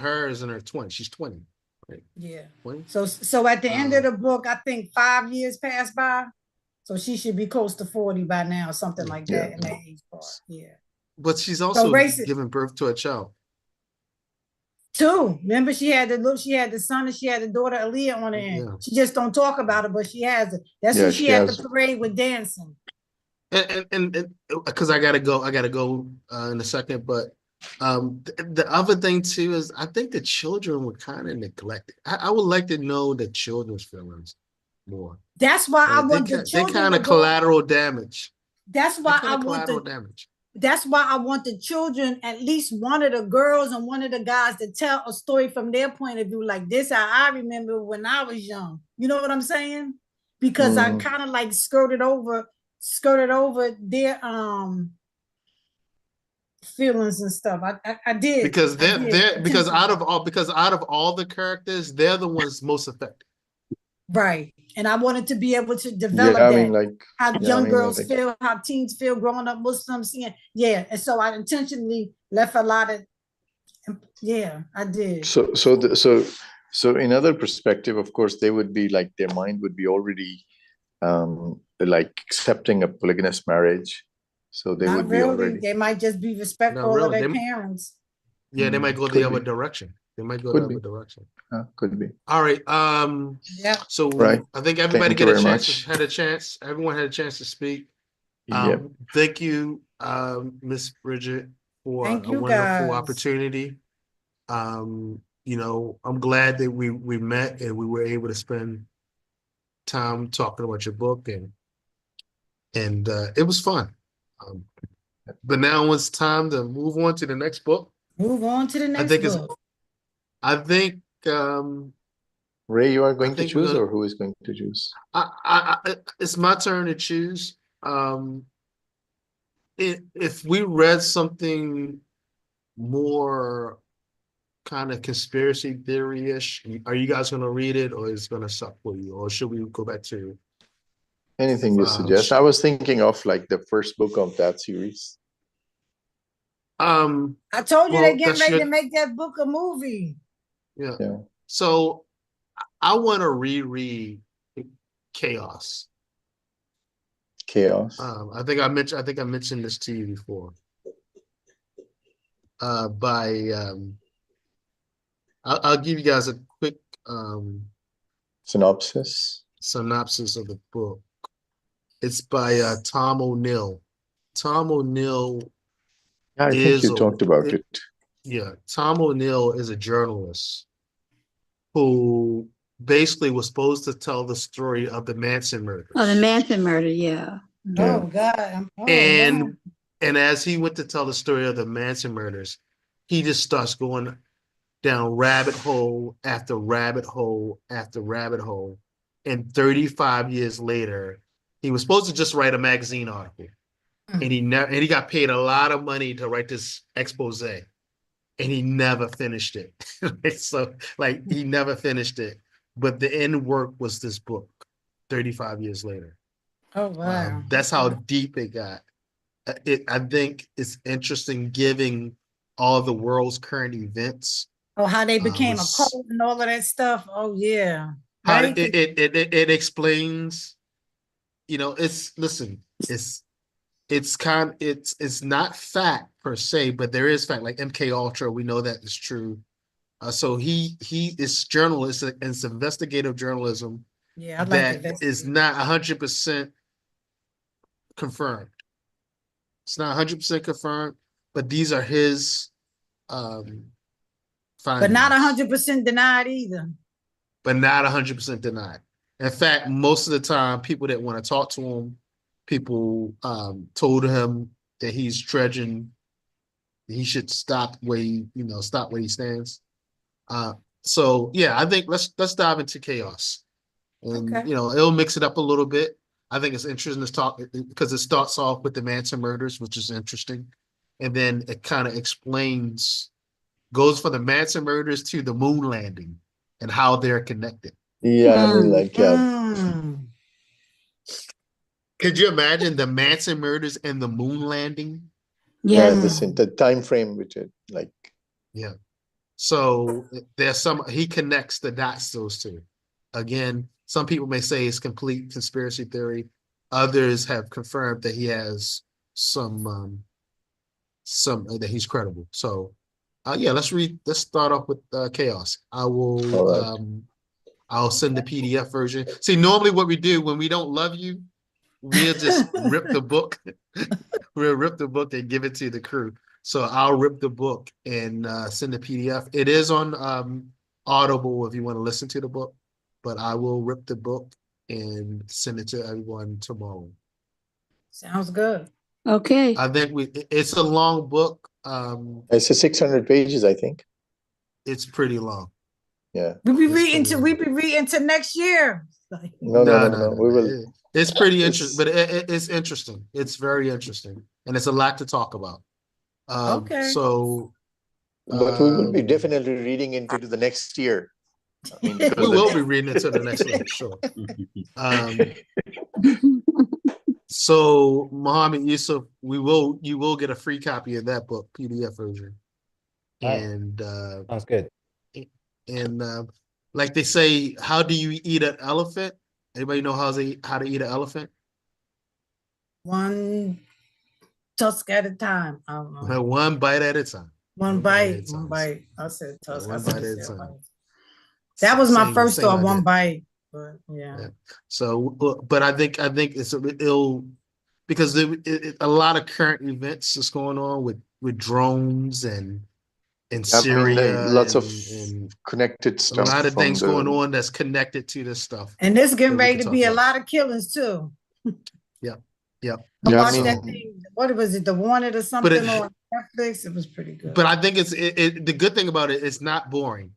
her is in her 20s. She's 20, right? Yeah. 20? So at the end of the book, I think 5 years passed by. So she should be close to 40 by now, something like that in that age part. Yeah. But she's So also racist giving birth to a child. too. Remember, she had the son and she had the daughter Aaliyah on her end. Yeah. She just don't talk about it, but she has it. That's Yeah, who she she had has the it. parade with dancing. And because I gotta go in a second. But the other thing too is I think the children were kind of neglected. I would like to know the children's feelings more. That's why I Like, want the they children kind to of go. collateral damage. That's They why kind I of want collateral the damage. that's why I want the children, at least one of the girls and one of the guys, to tell a story from their point of view. Like this, how I remember when I was young. You know what I'm saying? Because I kind of like skirted over their feelings and stuff. I did. Because I did because intentionally. out of all the characters, they're the ones most affected. Right. And I wanted to be able to develop Yeah, I that. mean, like, How yeah, I young mean, girls like, feel, how teens feel growing up Muslims. Yeah. And so I intentionally left a lot of, yeah, I did. so in other perspective, of course, they would be like their mind would be already like accepting a polygamous marriage. So they Not would be really. already. They might just be No, respectful of really. their parents. Yeah, they might go the Could other be. direction. They might go Could the be. other direction. Could be. All right. Yeah. So Right. I think everybody Thank you very much. Everyone had a chance to speak. Yep. Thank you, Miss Bridget, for Thank a you wonderful guys. opportunity. You know, I'm glad that we met and we were able to spend time talking about your book and it was fun. But now it's time to move on to the next book. Move on to the I next think it's book. I think Ray, you are going to think we're choose, gonna- or who is going to choose? it's my turn to choose. If we read something more kind of conspiracy theory-ish, are you guys going to read it, or is it going to suck for you, or should we go back to Anything you suggest? I was thinking of like the first book of that series. I told you well, they're getting that's ready your- to make that book a movie. yeah. Yeah. So I want to reread Chaos. Chaos. I think I mentioned this to you before. I'll give you guys a quick Synopsis. synopsis of the book. It's by Tom O'Neill. Tom O'Neill Yeah, I think you talked about it. Yeah, Tom O'Neill is a journalist who basically was supposed to tell the story of the Manson murders. Oh, the Manson murder, yeah. Oh God. Oh, and man. as he went to tell the story of the Manson murders, he just starts going down rabbit hole after rabbit hole after rabbit hole. And 35 years later, he was supposed to just write a magazine article. And he got paid a lot of money to write this expose. And he never finished it. So like he never finished it. But the end work was this book. 35 years later. Oh, wow. That's how deep it got. I think it's interesting giving all the world's current events. Oh, how they became a was- cult and all of that stuff. Oh, yeah. How Right? it explains, listen, it's not fact per se, but there is fact, like MK Ultra, we know that is true. So he is journalist, and it's investigative journalism Yeah, I like that that. is not 100% confirmed. It's not 100% confirmed, but these are his findings. But not 100% denied either. But not 100% denied. In fact, most of the time, people that want to talk to him, people told him that he's dredging. He should stop where he stands. So yeah, I think let's dive into chaos, and Okay. it'll mix it up a little bit. I think it's interesting to talk because it starts off with the Manson murders, which is interesting, and then it kind of goes from the Manson murders to the moon landing and how they're connected. Yeah, I mean, like, yeah, Mm. Could you imagine the Manson murders and the moon landing? yeah, Yes. the time frame with it, like, Yeah. So he connects the dots, those two. Again, some people may say it's complete conspiracy theory. Others have confirmed that he has some that he's credible. So yeah, let's start off with chaos. all right. I'll send the PDF version. See, normally what we do when we don't love you, we'll just rip the book. We'll rip the book and give it to the crew. So I'll rip the book and send the PDF. It is on Audible if you want to listen to the book, but I will rip the book and send it to everyone tomorrow. Sounds good. Okay. I think it's a long book. It's a 600 pages, I think. It's pretty long. Yeah. We be It's reading pretty we long. be reading to next year. No. We will. It's pretty It's- interesting, but it's interesting. It's very interesting, and it's a lot to talk about. Okay. So But we will be definitely reading into the next year. I mean, we because will be reading it to the next one, sure. So Muhammad Yusuf, you will get a free copy of that book, PDF version. Right. And Sounds good. like they say, how do you eat an elephant? Anybody know how to eat an elephant? One tusk at a time. I don't know. One bite at a time. One bite bite. One bite. I said tusk. One I said bite at a it said time. bite. That was my Same- first same thought. idea. One bite. But yeah. Yeah. So, but I think it'll because a lot of current events is going on with drones and I mean, Syria lots of and connected a stuff. lot of from things the- going on that's connected to this stuff. And there's getting that we ready can to talk be a about. lot of killings too. Yep. I Yeah, I watched mean, that thing. What was it? The Wanted or something it- on Netflix. It was pretty good. But I think the good thing about it, it's not boring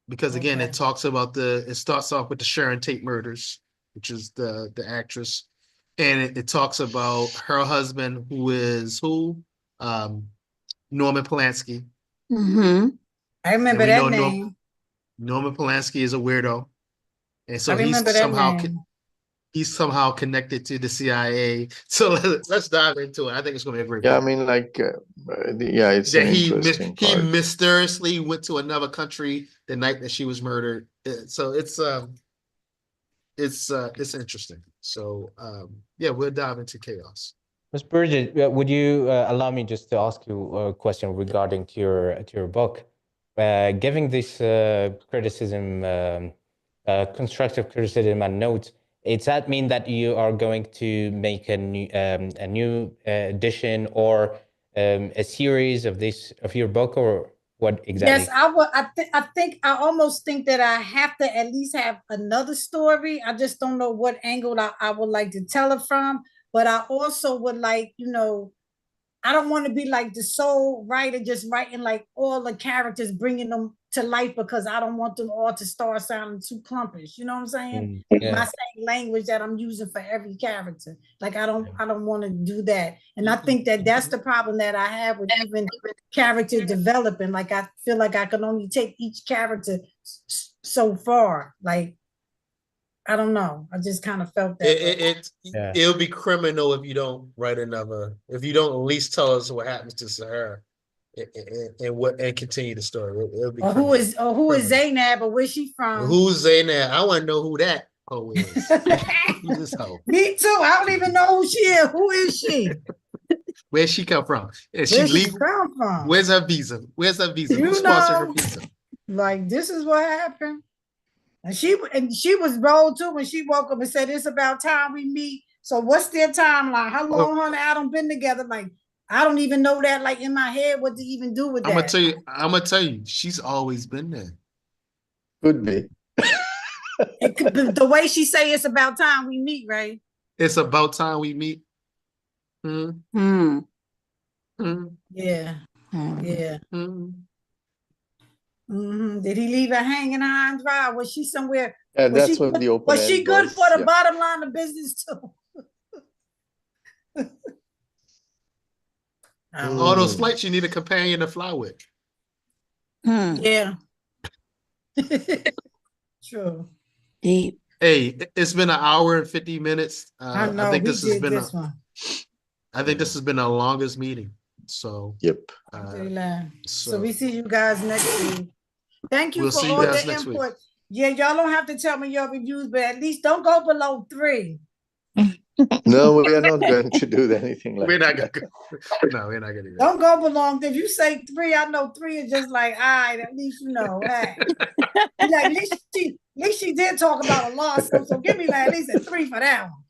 because again, Okay. it starts off with the Sharon Tate murders, which is the actress, and it talks about her husband, who is Norman Polanski. Mm-hmm. I remember And we that know name. Norman Polanski is a weirdo, and so I remember that name. he's somehow connected to the CIA. So let's dive into it. I think it's going to be a great. yeah, I book. mean, like, yeah, it's That an he interesting he part. mysteriously went to another country the night that she was murdered. So it's interesting. So yeah, we'll dive into chaos. Ms. Bridget, would you allow me just to ask you a question regarding to your book? Giving this criticism, constructive criticism and notes, does that mean that you are going to make a new edition or a series of your book, or what exactly? Yes, I would. I almost think that I have to at least have another story. I just don't know what angle I would like to tell it from. But I also would like, I don't want to be like the sole writer, just writing like all the characters, bringing them to life, because I don't want them all to start sounding too clumpish. You know what I'm saying? Yeah. My same language that I'm using for every character. Like I don't want to do that. And I think that that's the problem that I have with even character developing. Like I feel like I can only take each character so far. Like I don't know. I just kind of felt that way. Yeah. It'll be criminal if you don't write another. If you don't at least tell us what happens to Sahara, and continue the story. It'll be Or criminal. who is Zaynab, or where's she from? Who's Zaynab? I want to know who that hoe is. Who's this hoe? Me too. I don't even know who she is. Who is she? Where she come from? Is she Where she legal? come from? Where's her visa? Where's her visa? You Who sponsored her know. visa? Like, this is what happened. And she was bold too when she woke up and said, it's about time we meet. So what's their timeline? How long her and Adam been together? Like, I don't even know that, like, in my head, what to even do with that. I'm gonna tell you, she's always been there. Could be. The way she say it's about time we meet, right? It's about time we meet. Yeah. Yeah. Did he leave her hanging high and dry? Was she somewhere? That's what the open Was she end good was, for the yeah. bottom line of business too? All those flights, you need a companion to fly with. Yeah. True. Deep. Hey, it's been an hour and 50 minutes. I know. I think we this has did been this one. I think this has been our longest meeting. So Yep. So we see you guys next week. Thank you for all the input. Yeah, y'all don't have to tell me your reviews, but at least don't go below 3. No, we are not going to do anything like that. No, we're not gonna do that. Don't go below. If you say 3, I know 3 is just like, all right, at least you know. Hey. Like, at least she did talk about a lawsuit. So give me like at least a 3 for that one.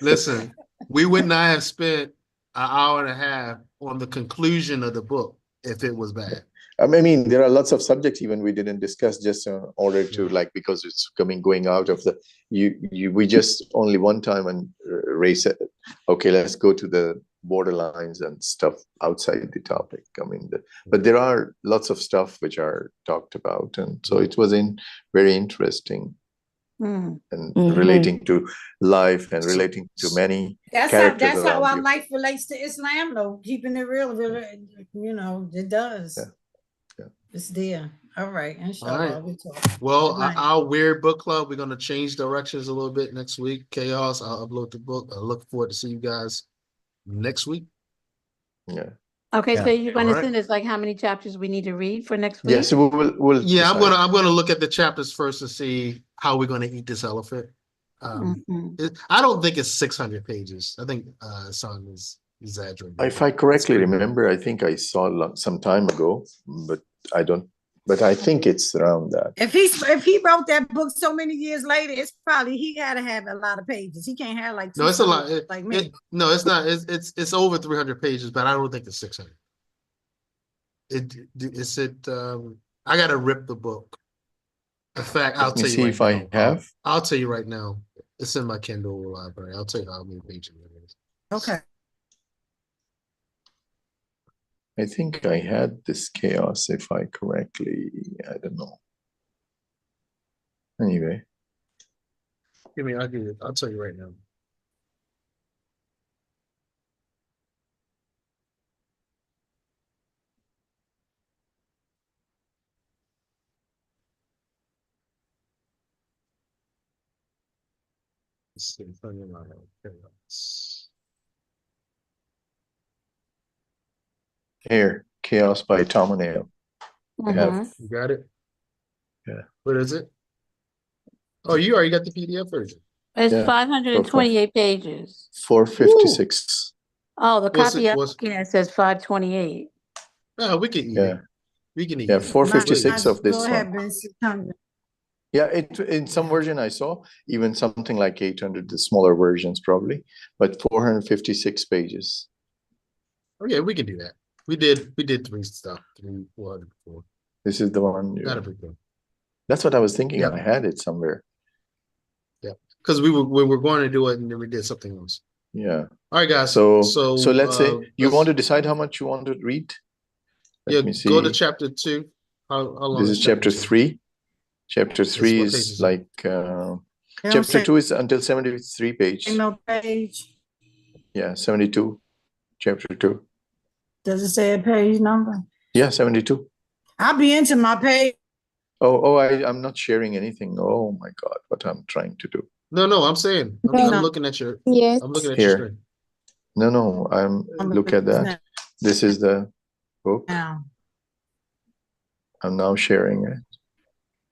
Listen. We would not have spent an hour and a half on the conclusion of the book if it was bad. I mean, there are lots of subjects even we didn't discuss just in order to, like, because it's going out of the, we just only one time and Ray said, okay, let's go to the borderlines and stuff outside the topic. I mean, but there are lots of stuff which are talked about. And so it was very interesting. And relating to life and relating to many characters. That's how our life relates to Islam, though. Keeping it real, you know, it does. Yeah. It's there. All right. Inshallah. All right. Well, our weird book club, we're gonna change directions a little bit next week. Chaos. I'll upload the book. I look forward to see you guys next week. Yeah. Okay, so you're going to send us like how many chapters we need to read for next week? Yes, we'll yeah, decide. I'm gonna look at the chapters first and see how we're gonna eat this elephant. I don't think it's 600 pages. I think Son is exaggerating. If I correctly remember, I think I saw some time ago, but I don't. But I think it's around that. If he wrote that book so many years later, it's probably he had to have a lot of pages. He can't have like no, it's a lot. Like me. No, it's not. It's over 300 pages, but I don't think it's 600. I gotta rip the book. In fact, I'll tell you. See if I have. I'll tell you right now. It's in my Kindle library. I'll tell you how many pages it is. Okay. I think I had this chaos, if I correctly, I don't know. Anyway. I'll tell you right now. Let's see, chaos. Here, Chaos by Tom O'Neill. You got it? Yeah. What is it? Oh, you already got the PDF version. It's 528 pages. 456. Oh, the copy I'm looking at says 528. No, we can eat it. We can eat it. 456 of this one. Yeah, in some version I saw even something like 800, the smaller versions probably, but 456 pages. Okay, we can do that. We did 400 before. This is the one. Not a big deal. That's what I was thinking. I had it somewhere. Yeah, because we were going to do it and then we did something else. Yeah. All right, guys. So let's say you want to decide how much you want to read. Let me see. Go to chapter 2. How long? This is chapter 3. Chapter 3 is like chapter 2 is until 73 page. No page. Yeah, 72. Chapter 2. Does it say a page number? Yeah, 72. I'll be into my page. I'm not sharing anything. Oh my God, what I'm trying to do. No, I'm saying, I'm No. looking at your, Yes. I'm looking at your Here. screen. No, look at that. This is the book. Now, I'm now sharing it.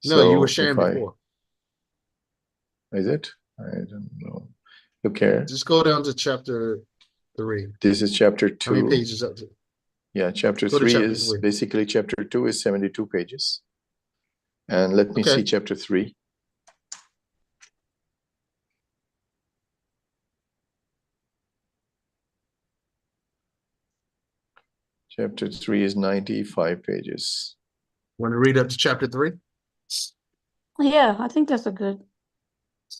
No, you were So sharing if I- before. Is it? I don't know. Look here. Just go down to chapter 3. This is chapter How many 2. pages up to? Yeah, chapter Go to 3 chapter is 3. basically chapter 2 is 72 pages. And let me Okay. see chapter 3. Chapter 3 is 95 pages. Want to read up to chapter 3? Yeah, I think that's a good.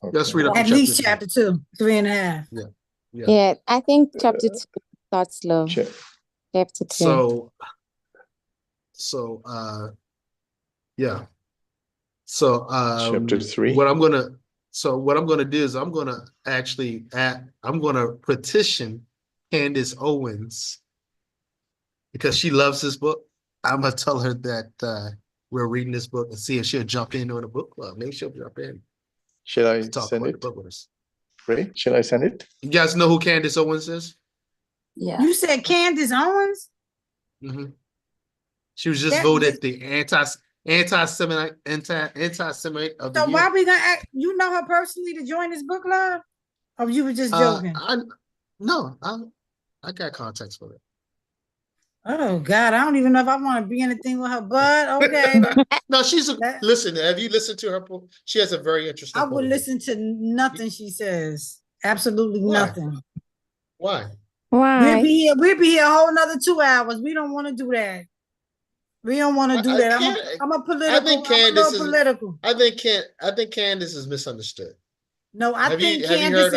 Let's Okay. read up to at chapter least 3. chapter 2, 3.5. Yeah. Yeah, I think chapter 2 starts slow. Cha- Chapter 2. Yeah. So Chapter 3. what I'm gonna do is I'm gonna petition Candace Owens because she loves this book. I'm gonna tell her that we're reading this book and see if she'll jump in on the book club. Maybe she'll jump in Shall I to talk send about the it? book with us. Ray, shall I send it? You guys know who Candace Owens is? Yeah. You said Candace Owens? Mm-hmm. She was just That- voted the anti-Semite of the So year. why we gonna act, you know her personally to join this book club? Or you were just joking? I got context for it. Oh God, I don't even know if I want to be anything with her, but okay. No, That- listen, have you listened to her? She has a very interesting I point would of view. listen to nothing she says. Absolutely Why? nothing. Why? Why? We'll be here a whole nother 2 hours. We don't want to do that. We don't want to do that. I'm a political. I think Candace I'm a little political. I think Candace is misunderstood. No, I think Candace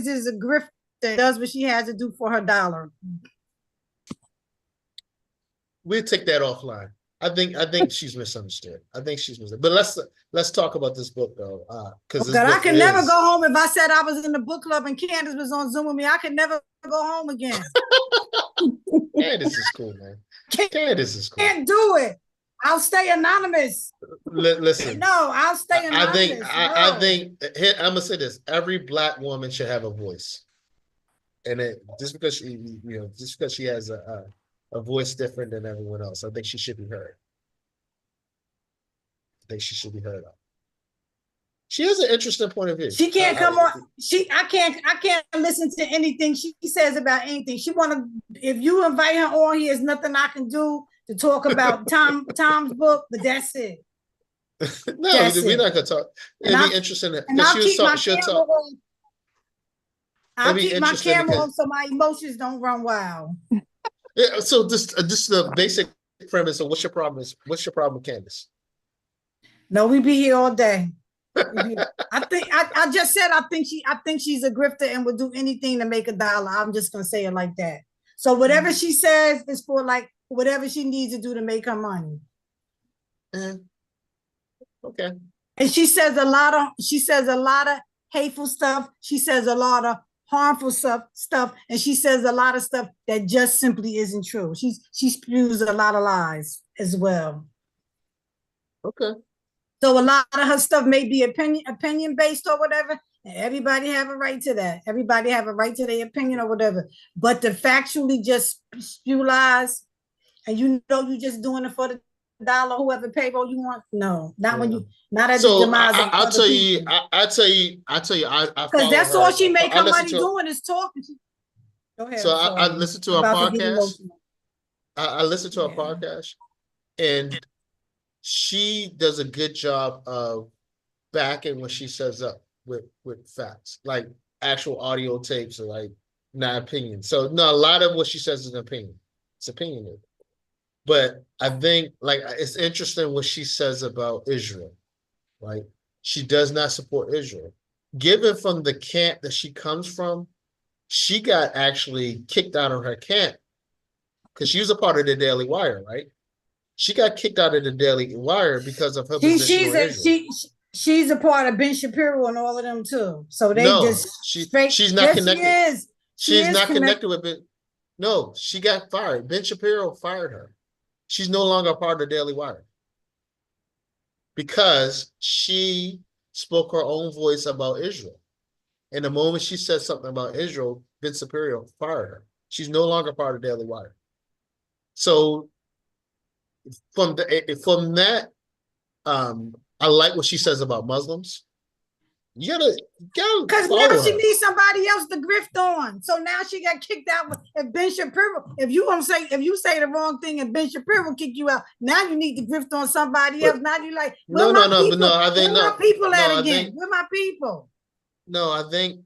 is a grifter that does what she has to do for her dollar. We'll take that offline. I think she's misunderstood. I think she's misunderstood. But let's talk about this book though. Because I could never go home if I said I was in the book club and Candace was on Zoom with me. I could never go home again. Candace is cool, man. Candace is cool. Can't do it. I'll stay anonymous. Listen. No, I'll stay anonymous. I think I'm gonna say this: every Black woman should have a voice, and just because she has a voice different than everyone else, I think she should be heard. I think she should be heard of. She has an interesting point of view. She can't come on. I can't listen to anything she says about anything. If you invite her on here, there's nothing I can do to talk about Tom's book, but that's it. No, we're not gonna talk. It'd be interesting and I'll keep my she'll camera talk. on. I'll It'd be keep my interesting camera because- on so my emotions don't run wild. Yeah, so just the basic premise of what's your problem with Candace? No, we be here all day. I just said I think she's a grifter and would do anything to make a dollar. I'm just gonna say it like that. So whatever she says is for like whatever she needs to do to make her money. Okay. And she says a lot of hateful stuff. She says a lot of harmful stuff, and she says a lot of stuff that just simply isn't true. She spews a lot of lies as well. Okay. So a lot of her stuff may be opinion based or whatever. And everybody have a right to that. Everybody have a right to their opinion or whatever. But to factually just spew lies, and you just doing it for the dollar, whoever payroll you want. No, not when you not at the demise of I'll other tell people. you. I'll tell you. Because that's all she make her money doing is talking. Go ahead. So I listened to her podcast. I listened to her podcast, and she does a good job of backing what she says up with facts, like actual audio tapes, or like not opinion. So no, a lot of what she says is an opinion. It's opinionated. But I think like it's interesting what she says about Israel. Right? She does not support Israel. Given from the camp that she comes from, she got actually kicked out of her camp because she was a part of the Daily Wire, right? She got kicked out of the Daily Wire because of her position on Israel. She's a part of Ben Shapiro and all of them too. So they she's not connected. She's not connected with Ben. No, she got fired. Ben Shapiro fired her. She's no longer a part of the Daily Wire. because she spoke her own voice about Israel. And the moment she said something about Israel, Vince Superior fired her. She's no longer part of Daily Wire. So from that, I like what she says about Muslims. You gotta Because follow now she her. needs somebody else to grift on. So now she got kicked out. If Ben Shapiro, if you say the wrong thing and Ben Shapiro kick you out, now you need to grift on somebody else. Now you like, where my people? I think where my people at I again? think, Where my people? no, I think.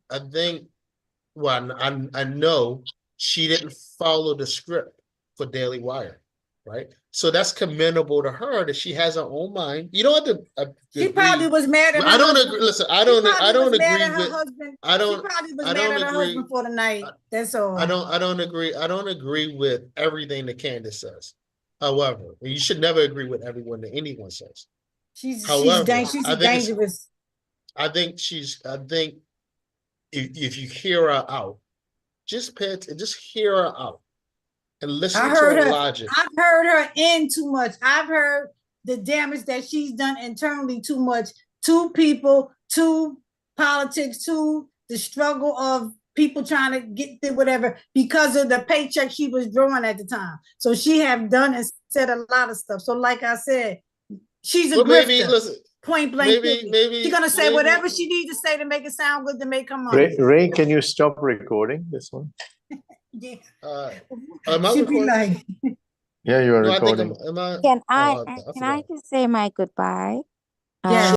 Well, I know she didn't follow the script for Daily Wire, right? So that's commendable to her that she has her own mind. You don't have to. She probably was mad at her I don't husband. agree. Listen, I She don't probably was mad agree at her with. husband. I don't. She probably was I mad don't at her agree. husband for the night. That's all. I don't agree. I don't agree with everything that Candace says. However, you should never agree with everyone that anyone says. She's However, dangerous. I think if you hear her out, just hear her out and listen to her logic. I've heard her in too much. I've heard the damage that she's done internally too much to people, to politics, to the struggle of people trying to get to whatever because of the paycheck she was drawing at the time. So she have done and said a lot of stuff. So like I said, she's a grifter. Point blank. Maybe she's gonna say whatever she needs to say to make it sound good to make her money. Ray, can you stop recording this one? Yeah. Am I recording? Like, yeah, you are no, recording. Can I just say my goodbye? Yes.